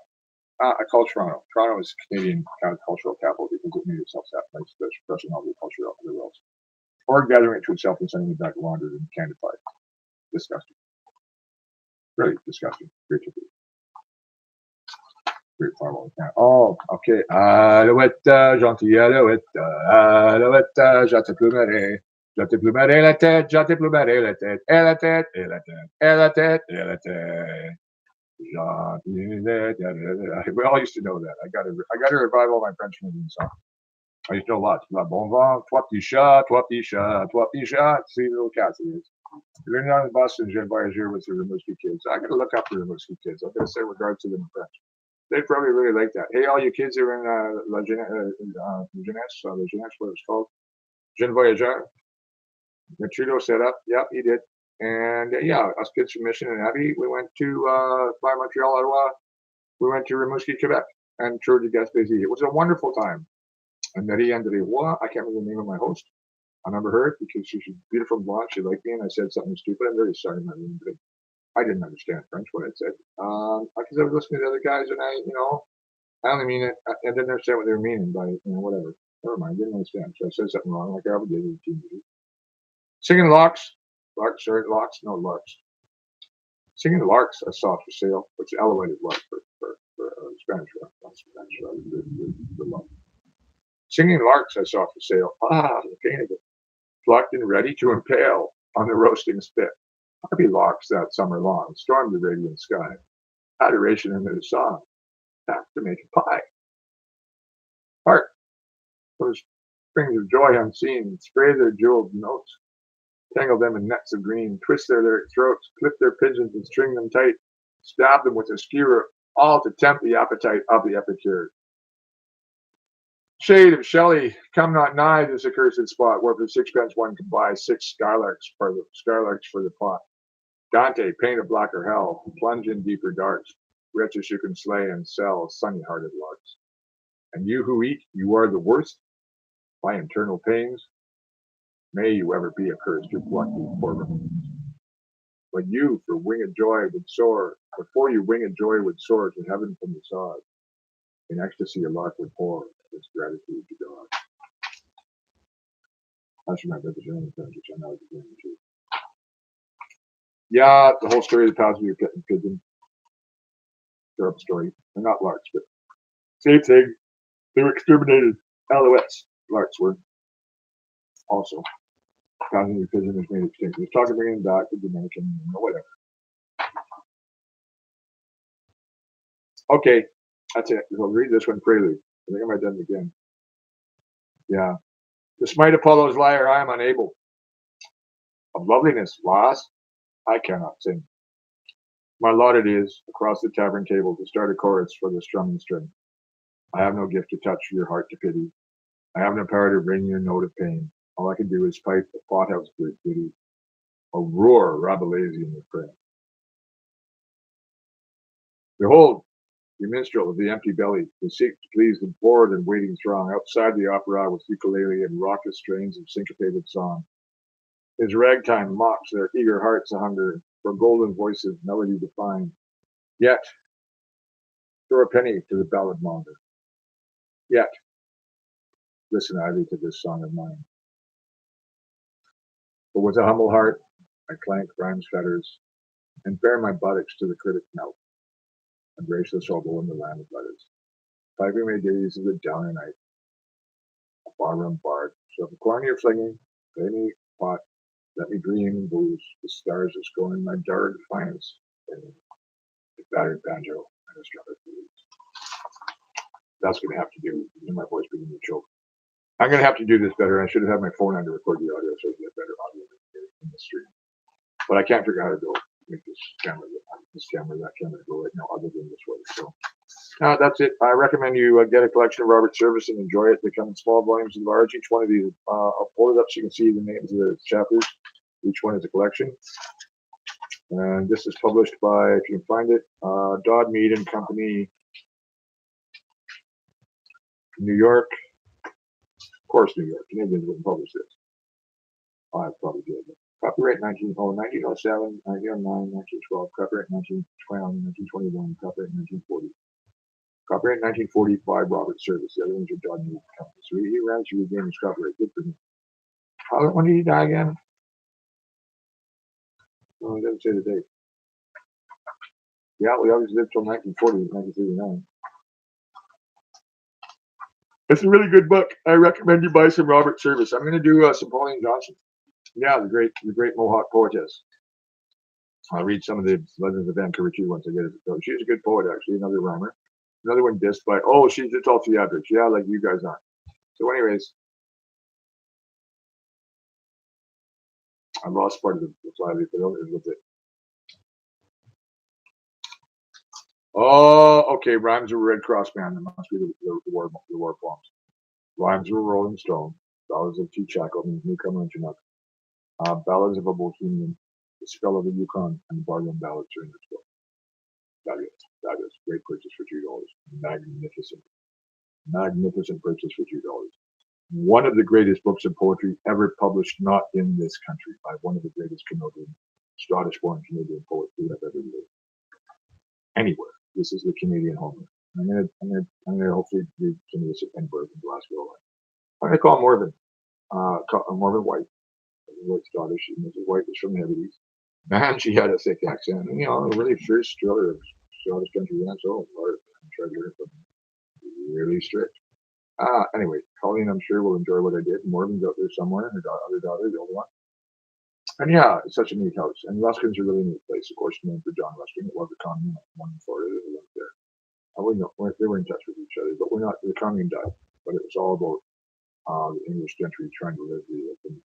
I call Toronto. Toronto is Canadian cultural capital because it made itself that place, expressing all the culture of the world. Or gathering it to itself and sending it back laundered and candified. Disgusting. Really disgusting. Great to be. Great farm. Oh, okay. Alouette, gentil alouette, alouette, je te plumerai. Je te plumerai la tête, je te plumerai la tête, et la tête, et la tête, et la tête, et la tête. We all used to know that. I got to revive all my French Canadian songs. I used to know a lot. La bon vent, trois petits chats, trois petits chats, trois petits chats. See little cats it is. Learning on the bus and Jean Voyageur with the Rimouski kids. I got to look up the Rimouski kids. I'm going to say regards to them in French. They probably really like that. Hey, all you kids who are in La Jeunesse, what it's called. Jean Voyageur. The Trudeau set up. Yep, he did. And yeah, us kids from Mission and Abbey, we went to by Montreal, Ottawa. We went to Rimouski, Quebec, and toured de Gaspésie. It was a wonderful time. And Marie André-Roy, I can't remember the name of my host. I remember her because she's beautiful and blonde. She liked me, and I said something stupid. I'm very sorry, Marie, but I didn't understand French what I said. Because I was listening to the other guys, and I only mean it. I didn't understand what they were meaning by whatever. Never mind, I didn't understand. So I said something wrong, like I always did with teenagers. Singing larks. Larks. No, larks. Singing larks I saw for sale, which elevated lark for Spanish, not Spanish, the love. Singing larks I saw for sale. The pain of it. Plucked and ready to impale on the roasting spit. Happy larks that summer long stormed the radiant sky. Adoration in their song. Back to make a pie. Hark! Those springs of joy unseen spray their jeweled notes. Tangle them in nets of green, twist their lyric throats, clip their pigeons and string them tight, stab them with a skewer, all to tempt the appetite of the epicure. Shade of Shelley, come not nigh this accursed spot, where for sixpence one can buy 6 skylarks for the pot. Dante, paint of blacker hell, plunge in deeper darks, wretches who can slay and sell sunny-hearted larks. And you who eat, you are the worst, by internal pains. May you ever be accursed who pluck these poor remains. But you, for winged joy, would soar, before you winged joy would soar to heaven from the sod. In ecstasy a lark would pour its gratitude to God. That's from my vegetarian friends, which I know is doing too. Yeah, the whole story of the passenger pigeon. They're up story. They're not larks, but same thing. They were exterminated. Alouettes. Larks were also. Passenger pigeon was made extinct. He was talking bringing back the Dominican or whatever. Okay, that's it. I'll read this one prelude. I think I might have done it again. Yeah. Despite Apollo's lyre, I am unable. Of loveliness, lost, I cannot sing. My lot it is, across the tavern table, to start a chorus for the strumming string. I have no gift to touch your heart to pity. I have no power to bring you a note of pain. All I can do is pipe the pothouse ditty, a roar Rabelaisian refrain. Behold, the minstrel of the empty belly, who seeks to please the bored and waiting throng outside the opera with ukulele and raucous strains of syncopated song. His ragtime mocks their eager hearts a hunger for golden voices, melody defined. Yet, throw a penny to the ballad monger. Yet, listen, Ivy, to this song of mine. But with a humble heart, I clank rhyme's fetters, and bare my buttocks to the critic mouth, and graceless oboe in the land of letters. Piping my ditties of the downer night, a barroom bard. So if a corn you're flinging, play me pot, let me dream and booze, the stars are scoring my jarred defiance, and the battered banjo and a strumpet blues. That's going to have to do, my voice beginning to choke. I'm going to have to do this better. I should have had my phone on to record the audio so I can get better audio in the stream. But I can't figure out how to go make this camera, that camera go right now, other than this way. So that's it. I recommend you get a collection of Robert Service and enjoy it. They come in small volumes and large. Each one of these, I'll pull it up so you can see the names of the chapters. Each one is a collection. And this is published by, if you can find it, Dodd Mead and Company, New York. Of course, New York. Canadians wouldn't publish this. I probably did. Copyright 1907, 1909, 1912, copyright 1912, 1921, copyright 1940. Copyright 1945, Robert Service. The other ones are Dodd Mead Company. So he ran to regain his copyright. Good for him. When did he die again? Oh, he doesn't say the date. Yeah, we always lived till 1940, 1939. It's a really good book. I recommend you buy some Robert Service. I'm going to do some Pauline Johnson. Yeah, the great Mohawk poetess. I'll read some of the Legends of Vancouver too once I get it. So she's a good poet, actually. Another rhymer. Another one dissed by, it's all theatrics. Yeah, like you guys aren't. So anyways, I lost part of the flyleaf, but it was it. Oh, okay. Rhymes were Red Cross Band. That must be the war poems. Rhymes were Rolling Stone. Ballads of T. Shackleton, Newcomer and Chinook. Ballads of a Bohemian, The Spell of the Yukon, and Barlow Ballads are in this book. Fabulous. Great purchase for $2. Magnificent purchase for $2. One of the greatest books of poetry ever published, not in this country, by one of the greatest Scottish-born Canadian poets who have ever lived anywhere. This is the Canadian Homer. I'm gonna hopefully read some of this at Edinburgh and Glasgow. I'm gonna call Morven. Morven White. White Scottish. Mrs. White was from the Hebrides. Man, she had a thick accent. And, a really fierce thriller of Scottish country dance. Oh, Lord. I tried to learn from really strict. Anyway, Colleen, I'm sure, will enjoy what I did. Morgan's out there somewhere. Her other daughter, the older one. And yeah, it's such a neat house. And Ruskin's a really neat place. Of course, named for John Ruskin. It was a commune, one in Florida that went there. I wouldn't know. They were in touch with each other, but we're not. The commune died. But it was all about the English gentry trying to live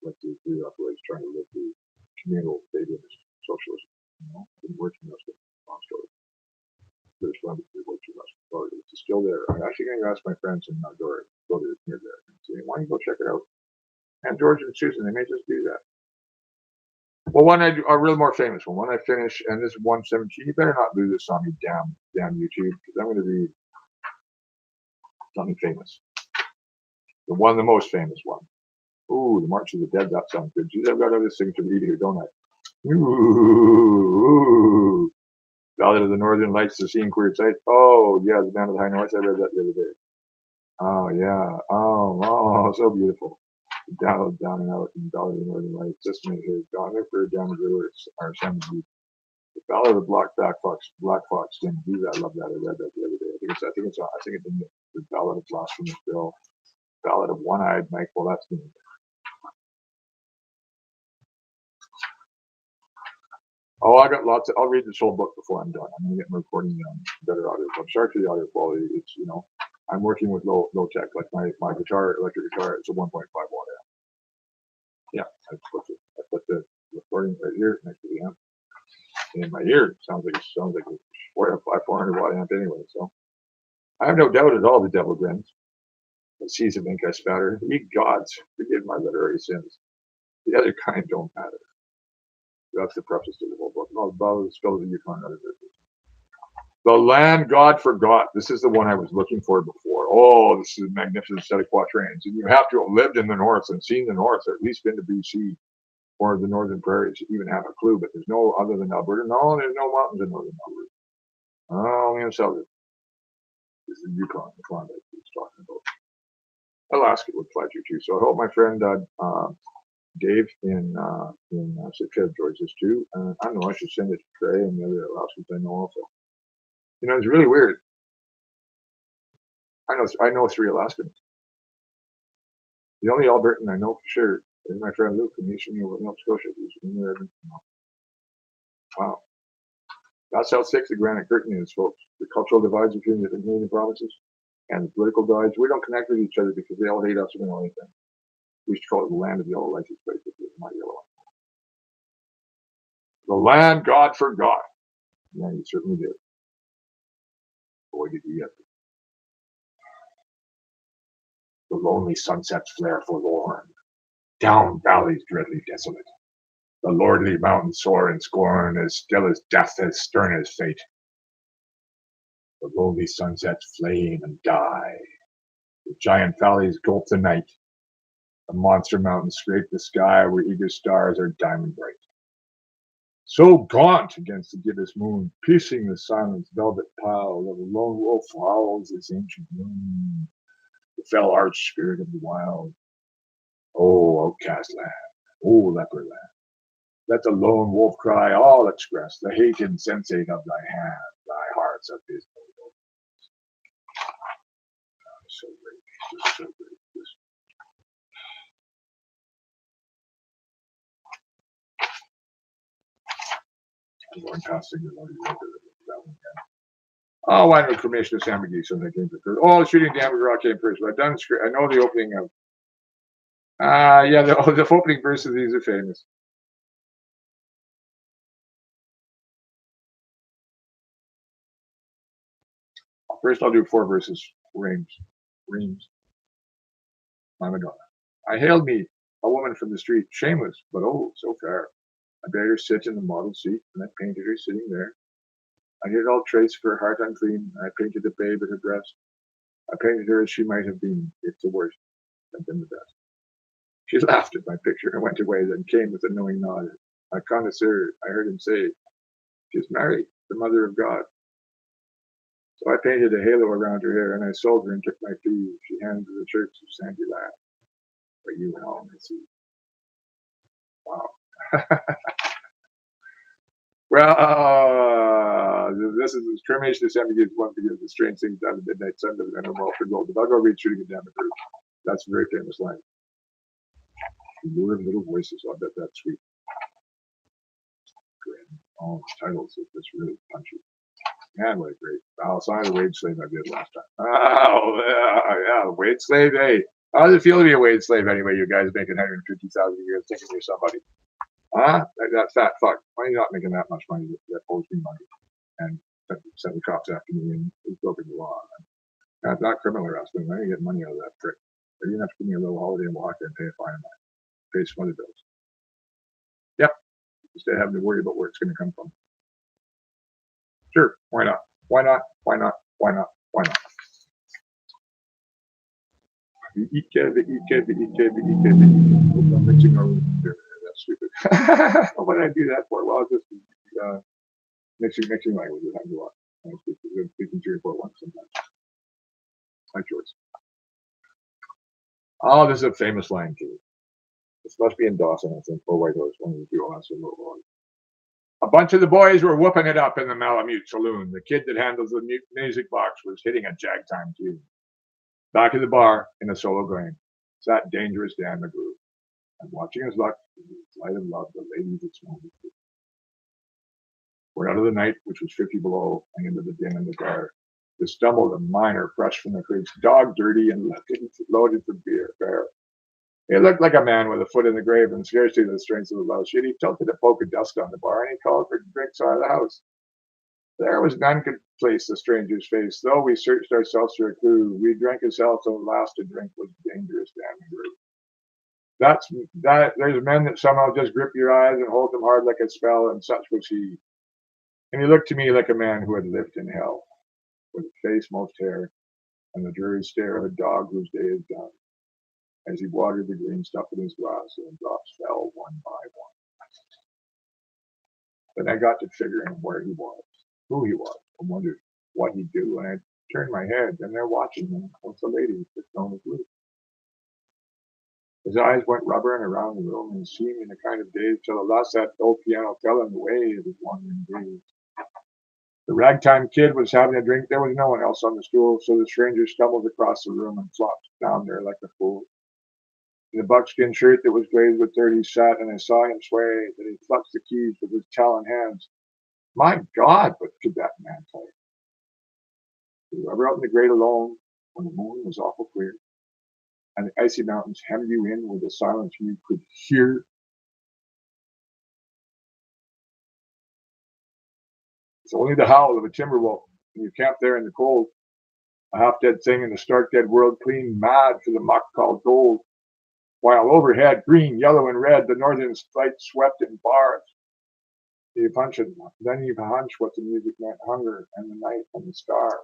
like the three operators trying to live the communal fabianist socialism. Didn't work in Ruskin. Long story. British Columbia did work in Ruskin. Florida. It's still there. I'm actually going to ask my friends in Dora, go to near there, and say, why don't you go check it out? And George and Susan, they may just do that. Well, one a real more famous one. When I finish, and this is 117. You better not lose this on me, damn YouTube, because I'm going to read something famous. The most famous one. Ooh, the March of the Dead. That sounds good. Geez, I've got other things to read here, don't I? Ooh. Ballad of the Northern Lights, The Scene Queer Sight. Oh, yeah, the Band of the High North. I read that the other day. Oh, yeah. Oh, so beautiful. Down and out in Ballad of the Northern Lights. This one here, John McCrae, Dan McGraw, or Sam Magee. The Ballad of the Black Fox Skin. Geez, I love that. I read that the other day. I think it's in the Ballad of Blasphemous Bill. Ballad of One-Eyed Mike. Well, that's me. Oh, I got lots. I'll read this whole book before I'm done. I'm going to get my recording better audio. I'm sorry for the audio quality. It's I'm working with low tech. Like my electric guitar, it's a 1.5 watt amp. Yeah, I put the recording right here next to the amp in my ear. It sounds like a 400 watt amp anyway. So I have no doubt at all the devil grins. The seas of ink I spatter. Ye gods, forgive my literary sins. The other kind don't matter. That's the preface to the whole book. No, the Spell of the Yukon. The Land God Forgot. This is the one I was looking for before. Oh, this is a magnificent set of quatrains. And you have to have lived in the North and seen the North, or at least been to BC or the Northern Prairies to even have a clue. But there's no other than Alberta. No, there's no mountains in Northern Alberta. Only in Southern. This is the Yukon, the Klondike he's talking about. Alaska would fly you too. So I hope my friend Dave in Sitka enjoys this too. I don't know. I should send it to Trey and the other Alaskans I know also. It's really weird. I know 3 Alaskans. The only Albertan I know for sure is my friend Luke, and he's from Nova Scotia. He's from there. Wow. That's how thick the Granite Curtain is, folks. The cultural divides between the different Canadian provinces and the political divides. We don't connect with each other because they all hate us and we don't hate them. We used to call it the land of yellow license plate. My yellow. The land God forgot. Yeah, you certainly did. Boy, did he ever. The lonely sunsets flare forlorn, down valleys dreadly desolate. The lordly mountains soar in scorn, as still as death, as stern as fate. The lowly sunsets flame and die. The giant valleys gulp the night. The monster mountains scrape the sky, where eager stars are diamond bright. So gaunt against the gibbous moon, piercing the silence velvet pile, that a lone wolf howls his ancient doom, the fell arch spirit of the wild. Oh, outcast land, oh, leper land, let the lone wolf cry all express, the hate insensate of thy hand, thy heart's abysmal. So great, so great. I'm going past the that one again. Oh, why no Cremation of Sam Magee, so that came first. Oh, Shooting of Dan McGraw came first, but I've done I know the opening of yeah, the opening verses of these are famous. First I'll do 4 verses. Reams. My Madonna. I hailed me, a woman from the street, shameless, but oh, so fair. I bade her sit in the model seat, and I painted her sitting there. I did all trace for her heart unclean. I painted the babe at her breast. I painted her as she might have been, if the worst had been the best. She laughed at my picture and went away, then came with a knowing nod. My connoisseur, I heard him say, "She's Mary, the mother of God." So I painted a halo around her hair, and I sold her and took my fee. She handed to the church of Sandy Land, where you and all may see. Wow. Well, this is Cremation of Sam Magee, one because the strange things done at midnight sun that I know all for gold. But I'll go read Shooting of Dan McGraw. That's a very famous line. The lure of little voices, I bet that's sweet. All the titles are just really punchy. Man, what a great. I'll sign the wage slave I did last time. Oh, yeah, wage slave. Hey, how does it feel to be a wage slave anyway? You guys making 150,000 a year thinking you're somebody. Huh? That fat fuck. Why are you not making that much money that owes me money? And send the cops after me and he's broken the law. That's not criminal harassment. I didn't get money out of that prick. They didn't have to give me a little holiday and walk and pay a fine of mine. Pay some other bills. Yep. Instead of having to worry about where it's going to come from. Sure. Why not? Why not? Why not? Why not? Why not? I'm mixing our that's stupid. What did I do that for? Well, just mixing languages. I do a lot. I'm speaking 3 or 4 once sometimes. Like yours. Oh, this is a famous line too. This must be in Dawson, I think, or White Horse, one of the two. A bunch of the boys were whooping it up in the Malamute saloon. The kid that handles the music box was hitting a jagtime tune. Back at the bar, in a solo grain, sat dangerous Dan McGraw, and watching his luck, in the light of love, the lady that smelled it. We're out of the night, which was 50 below, and into the din in the bar. There stumbled a miner fresh from the creeks, dog dirty and loaded for beer. He looked like a man with a foot in the grave and scarcely the strength of a louse. Yet he tilted a poke of dust on the bar, and he called for drinks out of the house. There was none could place the stranger's face, though we searched ourselves for a clue. We drank his health, so the last to drink was dangerous, Dan McGraw. There's men that somehow just grip your eyes and hold them hard like a spell, and such was he. And he looked to me like a man who had lived in hell, with a face most hair, and the dreary stare of a dog whose day is done, as he watered the green stuff in his glass, and drops fell one by one. Then I got to figuring where he was, who he was, and wondered what he'd do, and I turned my head, and there watching him was the lady that's known as Ruth. His eyes went rubbering around the room and seemed in a kind of daze till at last that old piano fell in the way of his wandering gaze. The ragtime kid was having a drink. There was no one else on the stool, so the stranger stumbled across the room and flopped down there like a fool. In the buckskin shirt that was glazed with dirt, he sat, and I saw him sway, that he clutched the keys with his talon hands. My God, what could that man play? We were out in the great alone, when the moon was awful clear, and the icy mountains hemmed you in with a silence you could hear. It's only the howl of a timber wolf, and you camp there in the cold, a half-dead thing in the stark dead world, clean mad for the muck called gold. while overhead, green, yellow, and red, the northern lights swept in bars. Then you hunch what the music meant, hunger, and the night, and the stars.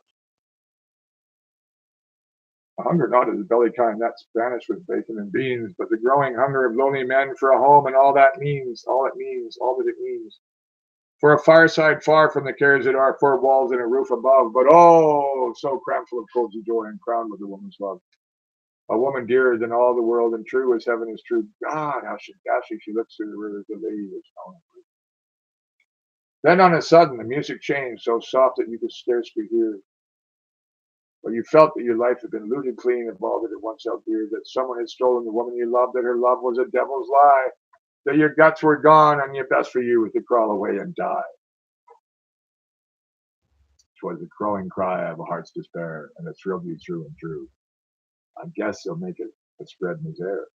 A hunger not of the belly kind, that's Spanish with bacon and beans, but the growing hunger of lonely men for a home and all that means, all that it means. For a fireside far from the cares that are, four walls and a roof above, but oh, so crammed full of cozy joy and crowned with a woman's love. A woman dearer than all the world and true as heaven is true. God, how she looks through the rivers, the lady was calling. Then on a sudden the music changed, so soft that you could scarcely hear. But you felt that your life had been looted clean of all that it once held dear, that someone had stolen the woman you loved, that her love was a devil's lie, that your guts were gone and your best for you was to crawl away and die. 'Twas the crowing cry of a heart's despair, and it thrilled you through and through. I guess they'll make it a spread misere,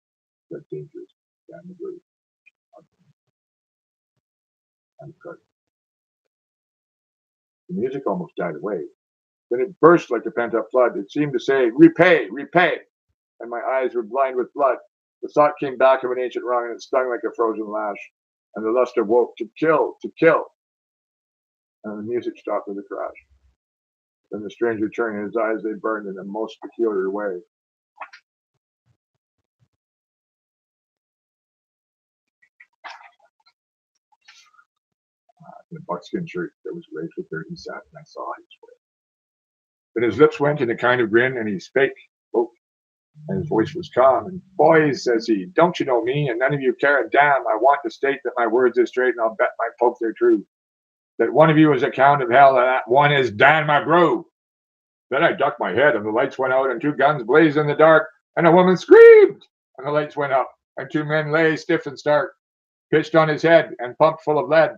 said dangerous Dan McGraw. The music almost died away. Then it burst like a pent-up flood. It seemed to say, repay, repay. And my eyes were blind with blood. The thought came back of an ancient wrong, and it stung like a frozen lash. And the lust awoke to kill, to kill. And the music stopped with a crash. Then the stranger turned, and his eyes, they burned in a most peculiar way. In a buckskin shirt that was laced with dirt, he sat, and I saw his way. Then his lips went in a kind of grin, and he spake, and his voice was calm. And boys, says he, don't you know me, and none of you care a damn. I want to state that my words are straight, and I'll bet my poke they're true. That one of you is a count of hell, and that one is Dan McGraw. Then I ducked my head, and the lights went out, and two guns blazed in the dark, and a woman screamed, and the lights went up, and two men lay stiff and stark. Pitched on his head, and pumped full of lead,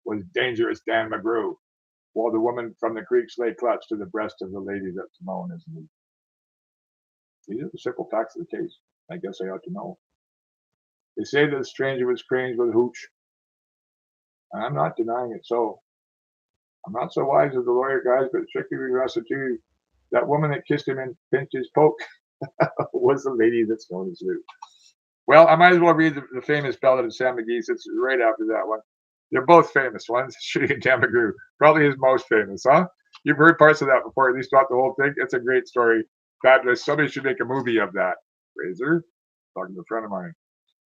was dangerous Dan McGraw, while the woman from the creeks lay clutched to the breast of the lady that's known as me. These are the simple facts of the case. I guess I ought to know. They say that the stranger was crazed with hooch. And I'm not denying it so. I'm not so wise as the lawyer guys, but strictly regressive to you. That woman that kissed him and pinched his poke was the lady that's known as Lou. Well, I might as well read the famous ballad of Sam Magee, since it's right after that one. They're both famous ones. Shooting of Dan McGraw probably his most famous, huh? You've heard parts of that before, at least not the whole thing. It's a great story. Fabulous. Somebody should make a movie of that. Razor, talking to a friend of mine.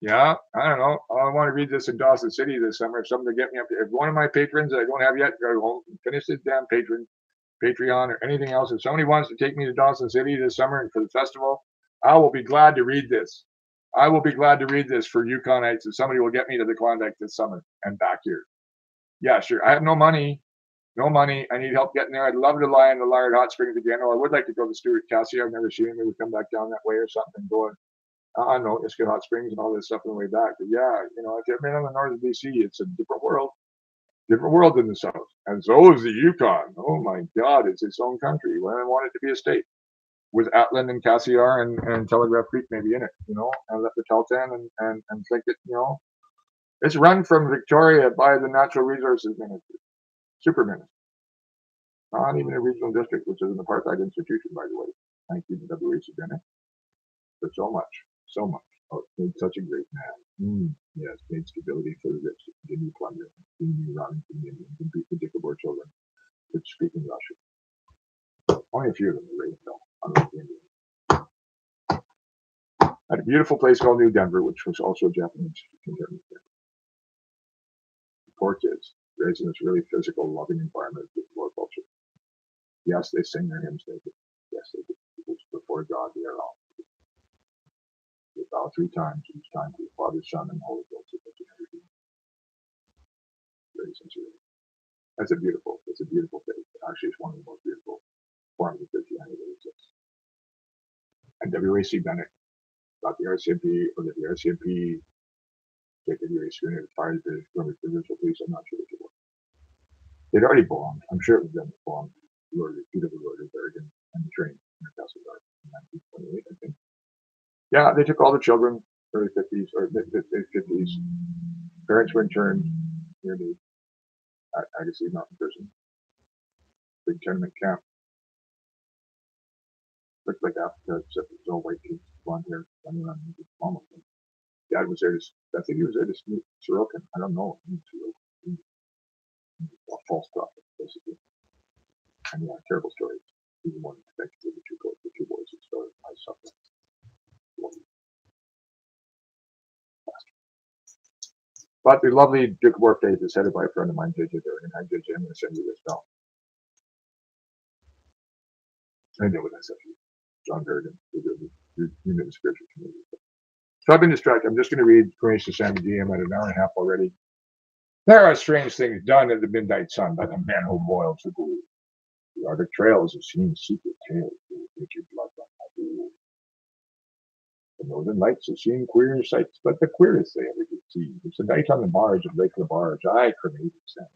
Yeah, I don't know. I want to read this in Dawson City this summer. If something to get me up. If one of my patrons that I don't have yet, go home and finish this damn Patreon or anything else. If somebody wants to take me to Dawson City this summer and for the festival, I will be glad to read this. I will be glad to read this for Yukonites, if somebody will get me to the Klondike this summer and back here. Yeah, sure. I have no money. No money. I need help getting there. I'd love to lie in the Lard Hot Springs again. Or I would like to go to Stuart Cassie. I've never seen him. Maybe come back down that way or something. Go I know, let's get Hot Springs and all this stuff on the way back. But yeah, if you've been on the north of BC, it's a different world than the south. And so is the Yukon. Oh my God, it's its own country. Well, I want it to be a state with Atlan and Cassiar and Telegraph Creek maybe in it, and let the Teltan and think it, it's run from Victoria by the Natural Resources Ministry, Super Ministry. Not even a regional district, which is an apartheid institution, by the way. Thank you to WH Bennett for so much. So much. Oh, it made such a great man. Yes, made stability for the rich, continue plunder, continue robbing from the Indians, and beat the Dickabour children, which speak in Russian. Only a few of them were raised, though, unlike the Indians. At a beautiful place called New Denver, which was also a Japanese internment camp. Poor kids, raised in this really physical, loving environment with poor culture. Yes, they sing their hymns naked. Yes, they do. Before God, they are all. They bow 3 times, each time to the Father, Son, and Holy Ghost. Very sincerely. It's a beautiful faith. Actually, it's one of the most beautiful forms of Christianity that exists. And WAC Bennett got the RCMP, or the RCMP take the WAC unit as far as the provincial police. I'm not sure which it was. They'd already bombed. I'm sure it was them that bombed Bergen and the train in Newcastle Guard in 1928, I think. Yeah, they took all the children, early 50s or mid 50s. Parents were interned near the Agassiz Mountain Prison, big tenement camp. looked like Africa, except it was all white kids, blonde hair, running around with his mom. Dad was there to, I think he was there to meet Sorokin. I don't know. Sorokin. A false prophet, basically. And yeah, terrible story. Even one connected to the two boys who started my suffering. But the lovely Duke of War Faith is headed by a friend of mine, JJ Durgan. Hi, JJ. I'm going to send you this now. I know what I said to you. John Durgan. You know the spiritual community. So I've been distracted. I'm just going to read Cremation of Sam Magee. I'm at an hour and a half already. There are strange things done in the midnight sun by the man who boils the gold. The Arctic trails have seen secret tales that will make your blood run cold. The northern lights have seen queer sights, but the queerest they ever did see was the night on the marge of Lake Labarge. I cremated Sam.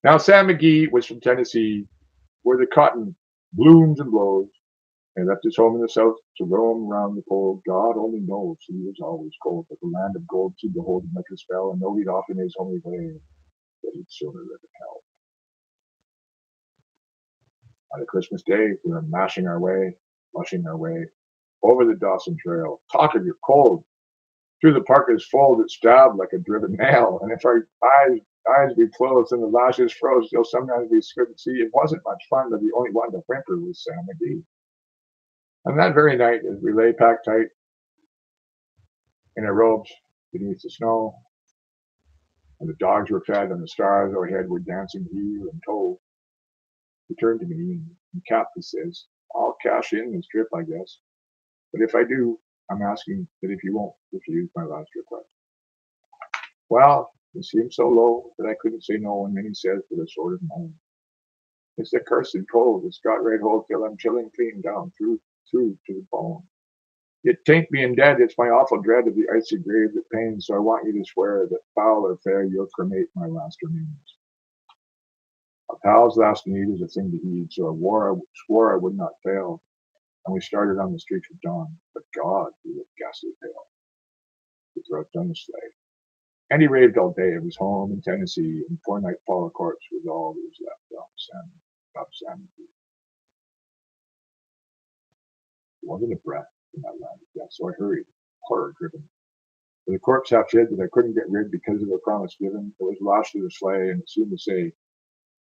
Now Sam Magee was from Tennessee, where the cotton blooms and blows, and left his home in the south to roam around the pole. God only knows he was always cold, but the land of gold seemed to hold him like a spell, and though he'd often his homely way, that he'd sooner live in hell. On a Christmas day, we were mushing our way over the Dawson Trail. Talk of your cold. Through the parka's fold, it stabbed like a driven nail, and if our eyes be closed and the lashes froze, still sometimes we couldn't see. It wasn't much fun, but the only one to whimper was Sam Magee. And that very night, as we lay packed tight in our robes beneath the snow, and the dogs were fed and the stars overhead were dancing heel and toe, he turned to me and capped and says, I'll cash in this trip, I guess. But if I do, I'm asking that if you won't refuse my last request. Well, it seemed so low that I couldn't say no, and then he says with a sort of moan, it's the cursed cold that's got right hold till I'm chilling clean down through to the bone. It tain't being dead, it's my awful dread of the icy grave that pains, so I want you to swear that foul or fair you'll cremate my last remains. A pal's last need is a thing to heed, so I swore I would not fail, and we started on the streets of dawn, but God, he looked ghastly pale. He thrust on the sleigh, and he raved all day of his home in Tennessee, and before nightfall a corpse was all that was left of Sam. There wasn't a breath in that land of death, so I hurried, horror-driven. With the corpse half hid that I couldn't get rid because of the promise given, it was lashed to the sleigh, and it seemed to say,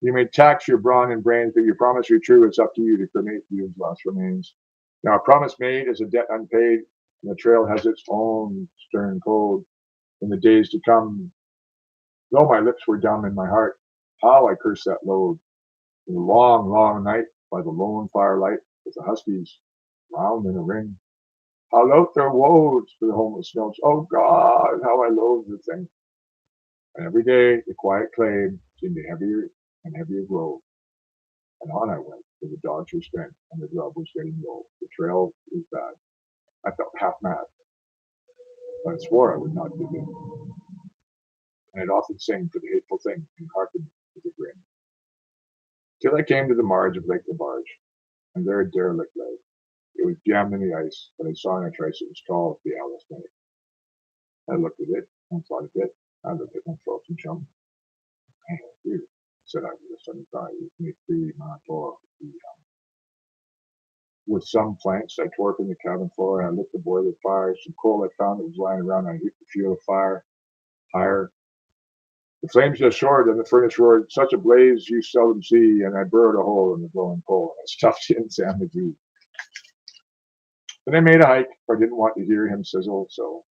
you may tax your brawn and brains, but your promise be true, it's up to you to cremate his last remains. Now, a promise made is a debt unpaid, and the trail has its own stern code. In the days to come, though my lips were dumb in my heart, how I cursed that load. In the long, long night, by the lone firelight, with the huskies round in a ring, how loath their woes for the homeless snows. Oh God, how I loathe the thing. And every day the quiet claim seemed a heavier and heavier grow. And on I went, for the dogs were spent, and the grub was getting low. The trail was bad. I felt half mad, but I swore I would not give in. And I'd often sing for the hateful thing and hearken with a grin. Till I came to the marge of Lake Labarge, and there a derelict lay. It was jammed in the ice, but I saw in a trace it was tall as the Alice May. I looked at it and thought of it. I looked at my frozen chum. Man, dear, said I with a sudden cry, with me free my floor. With some planks I tore from the cabin floor, and I lit the boiler fire. Some coal I found that was lying around, I heaped the fuel of fire higher. The flames just soared, and the furnace roared. Such a blaze you seldom see, and I burrowed a hole in the glowing coal, and I stuffed in Sam Magee. Then I made a hike, for I didn't want to hear him sizzle, so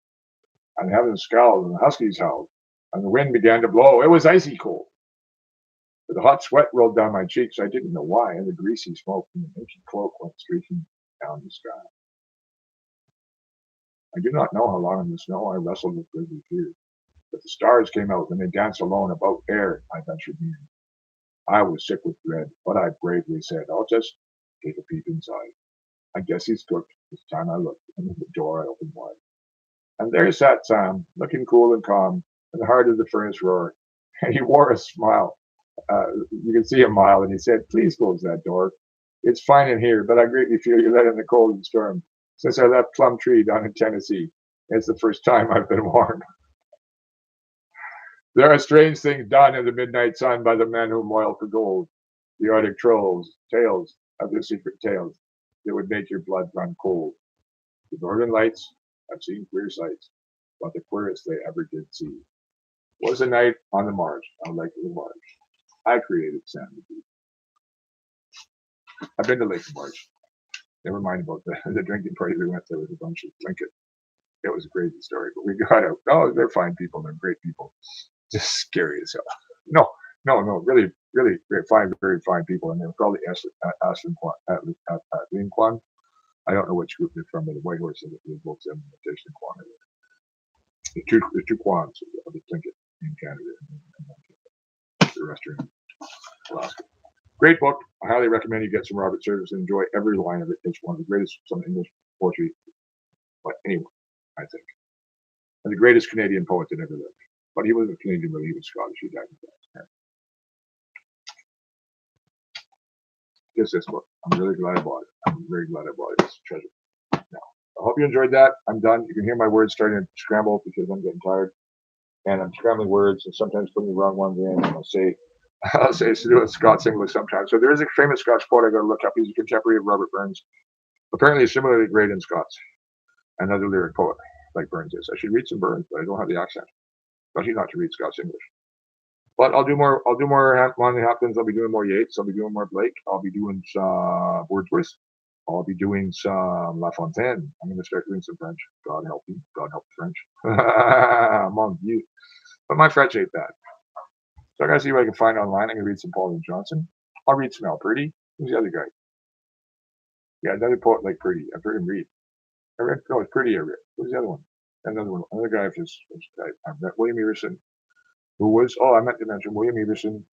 and heaven scowled, and the huskies howled, and the wind began to blow. It was icy cold. But the hot sweat rolled down my cheeks. I didn't know why, and the greasy smoke from the ancient cloak went streaking down the sky. I do not know how long in the snow I wrestled with grisly fears. But the stars came out, and they danced alone about air. I ventured near. I was sick with dread, but I bravely said, I'll just take a peep inside. I guess he's cooked. This time I looked, and the door I opened wide. And there sat Sam, looking cool and calm, in the heart of the furnace roar. And he wore a smile. You could see a mile, and he said, please close that door. It's fine in here, but I greatly fear you let in the cold and storm. Since I left Plum Tree down in Tennessee, it's the first time I've been warm. There are strange things done in the midnight sun by the men who moil for gold. The Arctic trolls, tales of the secret tales that would make your blood run cold. The northern lights have seen queer sights, but the queerest they ever did see was a night on the marsh, on Lake of the Marsh. I created Sam Magee. I've been to Lake of the Marsh. Never mind about the drinking party we went. There was a bunch of drinking. It was a crazy story, but we got out. Oh, they're fine people. They're great people. Just scary as hell. No, really, really great, fine, very fine people. And they were called the Aslan Kwan. I don't know which group they're from, but the White Horse and the both them Jason Kwan. The two Kwans of the Tlingit in Canada and the rest are in Alaska. Great book. I highly recommend you get some Robert Service and enjoy every line of it. It's one of the greatest some English poetry, but anyway, I think. And the greatest Canadian poet that ever lived. But he wasn't Canadian, but he was Scottish. He died in France. Just this book. I'm really glad I bought it. I'm very glad I bought it. It's a treasure. Now, I hope you enjoyed that. I'm done. You can hear my words starting to scramble because I'm getting tired. And I'm scrambling words and sometimes putting the wrong ones in. And I'll say it's to do with Scots English sometimes. So there is a famous Scotch poet I got to look up. He's a contemporary of Robert Burns. Apparently similarly great in Scots. Another lyric poet like Burns is. I should read some Burns, but I don't have the accent. Especially not to read Scots English. But I'll do more Lonnie Hopkins. I'll be doing more Yeats. I'll be doing more Blake. I'll be doing some Wordsworth. I'll be doing some La Fontaine. I'm going to start doing some French. God help me. God help the French. Mon Dieu. But my French ain't bad. So I got to see what I can find online. I'm going to read some Paul and Johnson. I'll read some Al Purdy. Who's the other guy? Yeah, another poet like Purdy. I've heard him read. It's Purdy I read. Who's the other one? Another one. Another guy. I met William Everson. I meant to mention William Everson.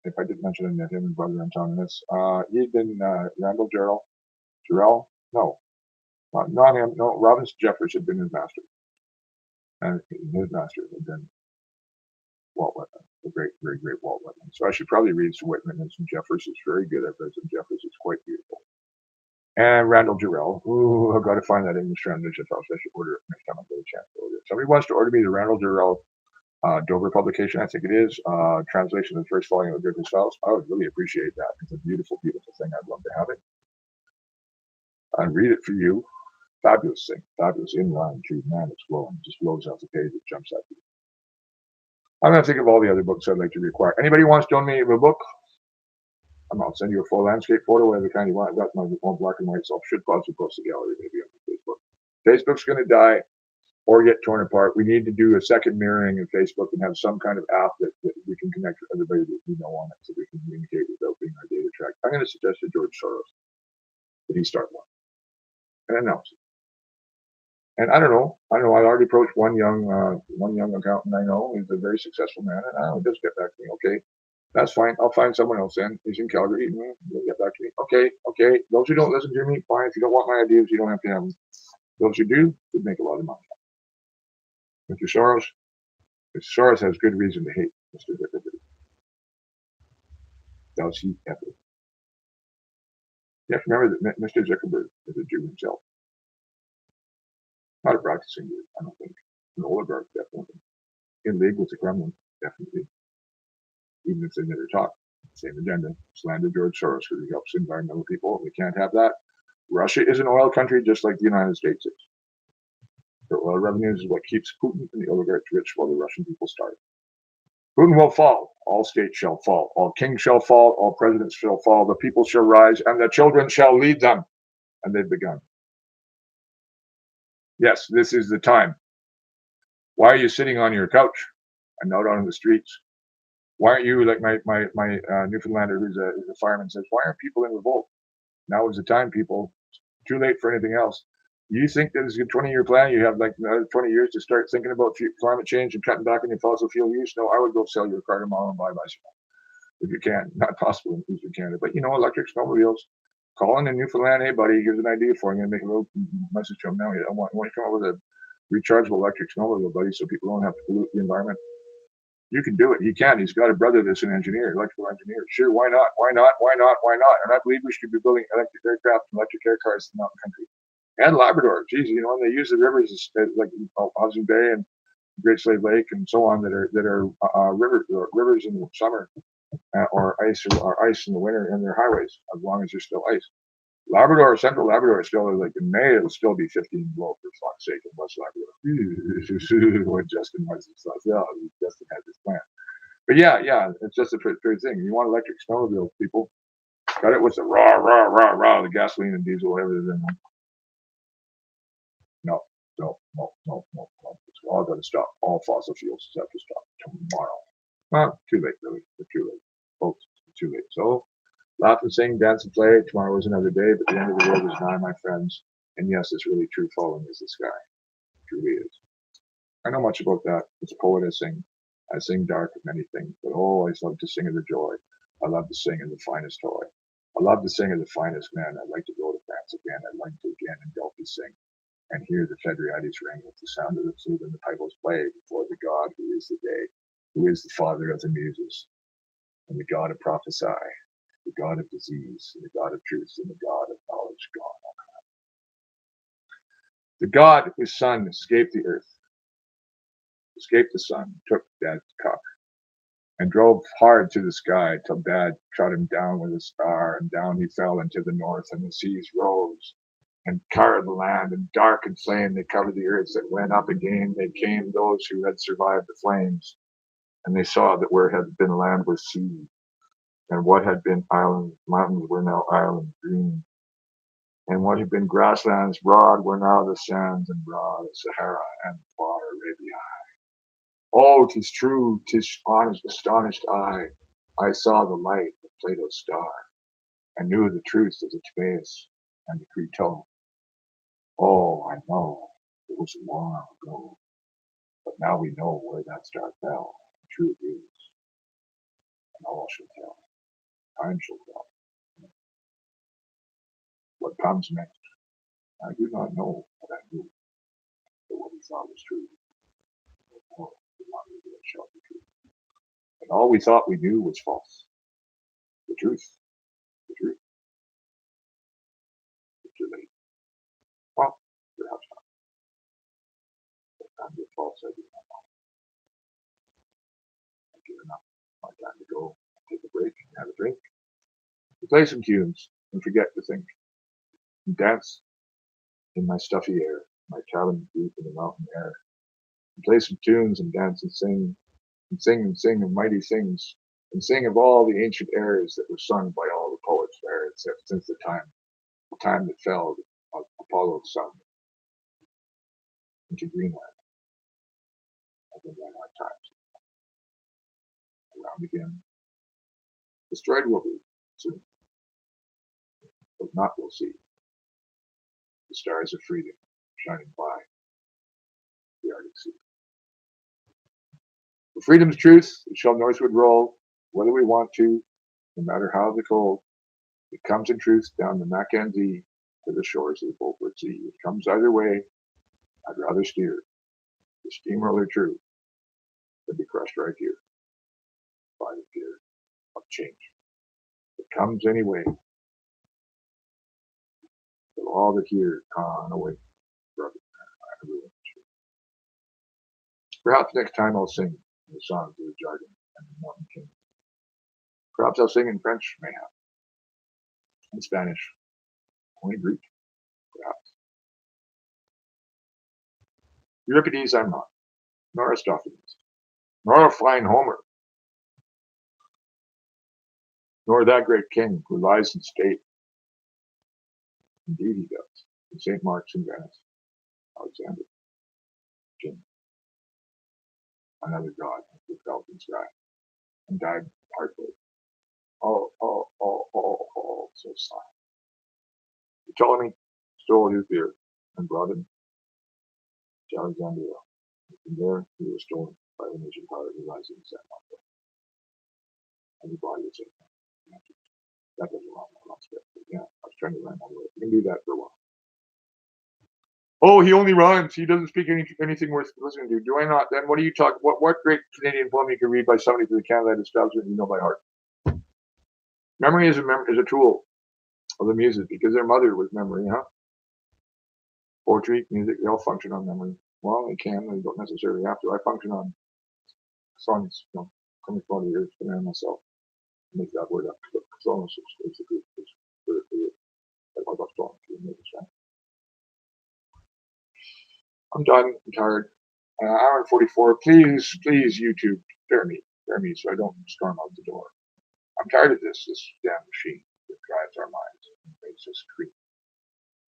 If I didn't mention him, him and Brother Antoninus. He'd been Randall Jarrell. No, not him. No, Robinson Jeffers had been his master, and his master had been Walt Whitman, the great, very great Walt Whitman. So I should probably read some Whitman and some Jeffers. It's very good. I've read some Jeffers. It's quite beautiful. And Randall Jarrell. Ooh, I've got to find that English translation. I should order it next time I get a chance to order it. Somebody wants to order me the Randall Jarrell Dover publication, I think it is, translation of the first volume of Goodness Files. I would really appreciate that. It's a beautiful, beautiful thing. I'd love to have it. I'd read it for you. Fabulous thing. Fabulous in line too. Man, it's flowing. It just flows off the page. It jumps at you. I'm going to think of all the other books I'd like to require. Anybody wants to donate me a book? I'll send you a full landscape photo, whatever kind you want. I've got my own black and white, so I should possibly post the gallery maybe on Facebook. Facebook's going to die or get torn apart. We need to do a second mirroring in Facebook and have some kind of app that we can connect with everybody that we know on it so we can communicate without being our data tracked. I'm going to suggest to George Soros that he start one and announce it. And I don't know. I already approached one young accountant I know. He's a very successful man, and I'll just get back to me. Okay, that's fine. I'll find someone else in. He's in Calgary. He'll get back to me. Okay. Those who don't listen to me, fine. If you don't want my ideas, you don't have to have them. Those who do, would make a lot of money. Mr. Soros has good reason to hate Mr. Zuckerberg. Does he ever? You have to remember that Mr. Zuckerberg is a Jew himself. Not a practicing Jew, I don't think. An oligarch, definitely. In league with the Kremlin, definitely. Even if they never talk. Same agenda. Slander George Soros because he helps environmental people. We can't have that. Russia is an oil country just like the United States is. The oil revenues is what keeps Putin and the oligarchs rich while the Russian people starve. Putin will fall. All states shall fall. All kings shall fall. All presidents shall fall. The people shall rise, and the children shall lead them. And they've begun. Yes, this is the time. Why are you sitting on your couch and not on the streets? Why aren't you like my Newfoundlander who's a fireman says? Why aren't people in revolt? Now is the time, people. Too late for anything else. You think that it's a 20-year plan? You have like another 20 years to start thinking about climate change and cutting back on your fossil fuel use? No, I would go sell your car tomorrow and buy a bicycle if you can. Not possible in Eastern Canada, but electric snowmobiles. Call in Newfoundland. Hey, buddy, here's an idea for you. I'm going to make a little message to him now. I want you to come up with a rechargeable electric snowmobile, buddy, so people don't have to pollute the environment. You can do it. He can. He's got a brother that's an engineer, electrical engineer. Sure, why not? Why not? Why not? Why not? And I believe we should be building electric aircraft and electric air cars in the mountain country. And Labrador, geez, and they use the rivers like Hudson Bay and Great Slave Lake and so on that are rivers in the summer or ice in the winter in their highways, as long as there's still ice. Labrador, Central Labrador, is still like in May, it'll still be 15 below for fuck's sake in West Labrador. When Justin was, yeah, Justin had this plan. But yeah, it's just a pretty thing. You want electric snowmobiles, people. Got it with the rah, the gasoline and diesel, everything. No. It's all got to stop. All fossil fuels have to stop tomorrow. Well, too late, really. It's too late. Folks, it's too late. So, laugh and sing, dance and play. Tomorrow is another day, but the end of the world is nigh, my friends. And yes, it's really true. Falling is the sky. It truly is. I know much about that. As a poet, I sing. I sing dark of many things, but oh, I love to sing of the joy. I love to sing of the finest toy. I love to sing of the finest men. I'd like to go to France again. I'd like to again in Delphi sing and hear the Federiades ring with the sound of the flute and the pipers play before the God who is the day, who is the father of the muses, and the God of prophesy, the God of disease, and the God of truth, and the God of knowledge gone. The God whose son escaped the earth, escaped the sun, took Dad's cock, and drove hard to the sky till Dad shot him down with a star, and down he fell into the north, and the seas rose and covered the land, and dark and flame they covered the earth. That went up again, they came, those who had survived the flames, and they saw that where had been land was sea, and what had been islands, mountains were now islands green, and what had been grasslands broad were now the sands and broad of Sahara and far Arabia. Oh, 'tis true, 'tis astonished I saw the light of Plato's star, and knew the truth of the Timaeus and the Crito. Oh, I know, it was long ago, but now we know where that star fell, and true it is, and all shall tell, time shall tell. What comes next, I do not know, but I knew that what we thought was true, no more than what we did shall be true. And all we thought we knew was false. The truth, it's too late. Well, perhaps not. Time to false, I do not know. I've given up. My time to go, take a break, and have a drink, and play some tunes, and forget to think, and dance in my stuffy air, my cabin deep in the mountain air, and play some tunes, and dance and sing, and sing of mighty things, and sing of all the ancient airs that were sung by all the poets there, except since the time that fell of Apollo's son into Greenland. I think I have times around again. Destroyed will be soon, but not we'll see. The stars of freedom shining by the Arctic Sea. For freedom's truth, it shall northward roll, whether we want to, no matter how the cold. It comes in truth down the Mackenzie to the shores of the Beaufort Sea. It comes either way. I'd rather steer the steamroller true than be crushed right here by the fear of change. It comes anyway. Till all that here gone away. Perhaps next time I'll sing the songs of the jargon and the Mountain King. Perhaps I'll sing in French, mayhap, in Spanish, only Greek, perhaps. Euripides I'm not, nor Aristophanes, nor a fine Homer, nor that great king who lies in state. Indeed he does, in St. Mark's in Venice, Alexander, Jim, another god who fell in sky, and died heartbreak. Oh, so sad. Ptolemy stole his beard and brought him to Alexandria. From there, he was stolen by the nation power who lies in San Marco. And the body was taken. That doesn't rhyme. I lost it. But yeah, I was trying to rhyme all the way. You can do that for a while. Oh, he only rhymes. He doesn't speak anything worth listening to. Do I not? Then what do you talk? What great Canadian poem you can read by somebody from the Canada that establishment you know by heart? Memory is a tool of the muses because their mother was memory, huh? Poetry, music, they all function on memory. Well, they can. They don't necessarily have to. I function on songs, 20, 40 years for myself. make that word up. But Thrones is basically like my book Thrones. I'm done. I'm tired. Hour and 44. Please, YouTube, spare me, so I don't storm out the door. I'm tired of this damn machine that drives our minds and makes us creep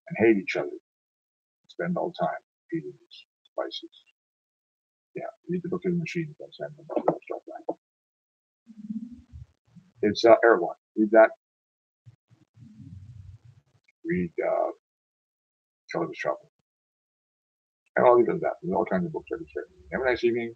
and hate each other. Spend all time eating these spices. Yeah, read the book of the machine. Don't send them stuff back. It's Erewhon. Read that. Read Color of Trouble. And I'll leave it at that. There's all kinds of books I can share. Have a nice evening.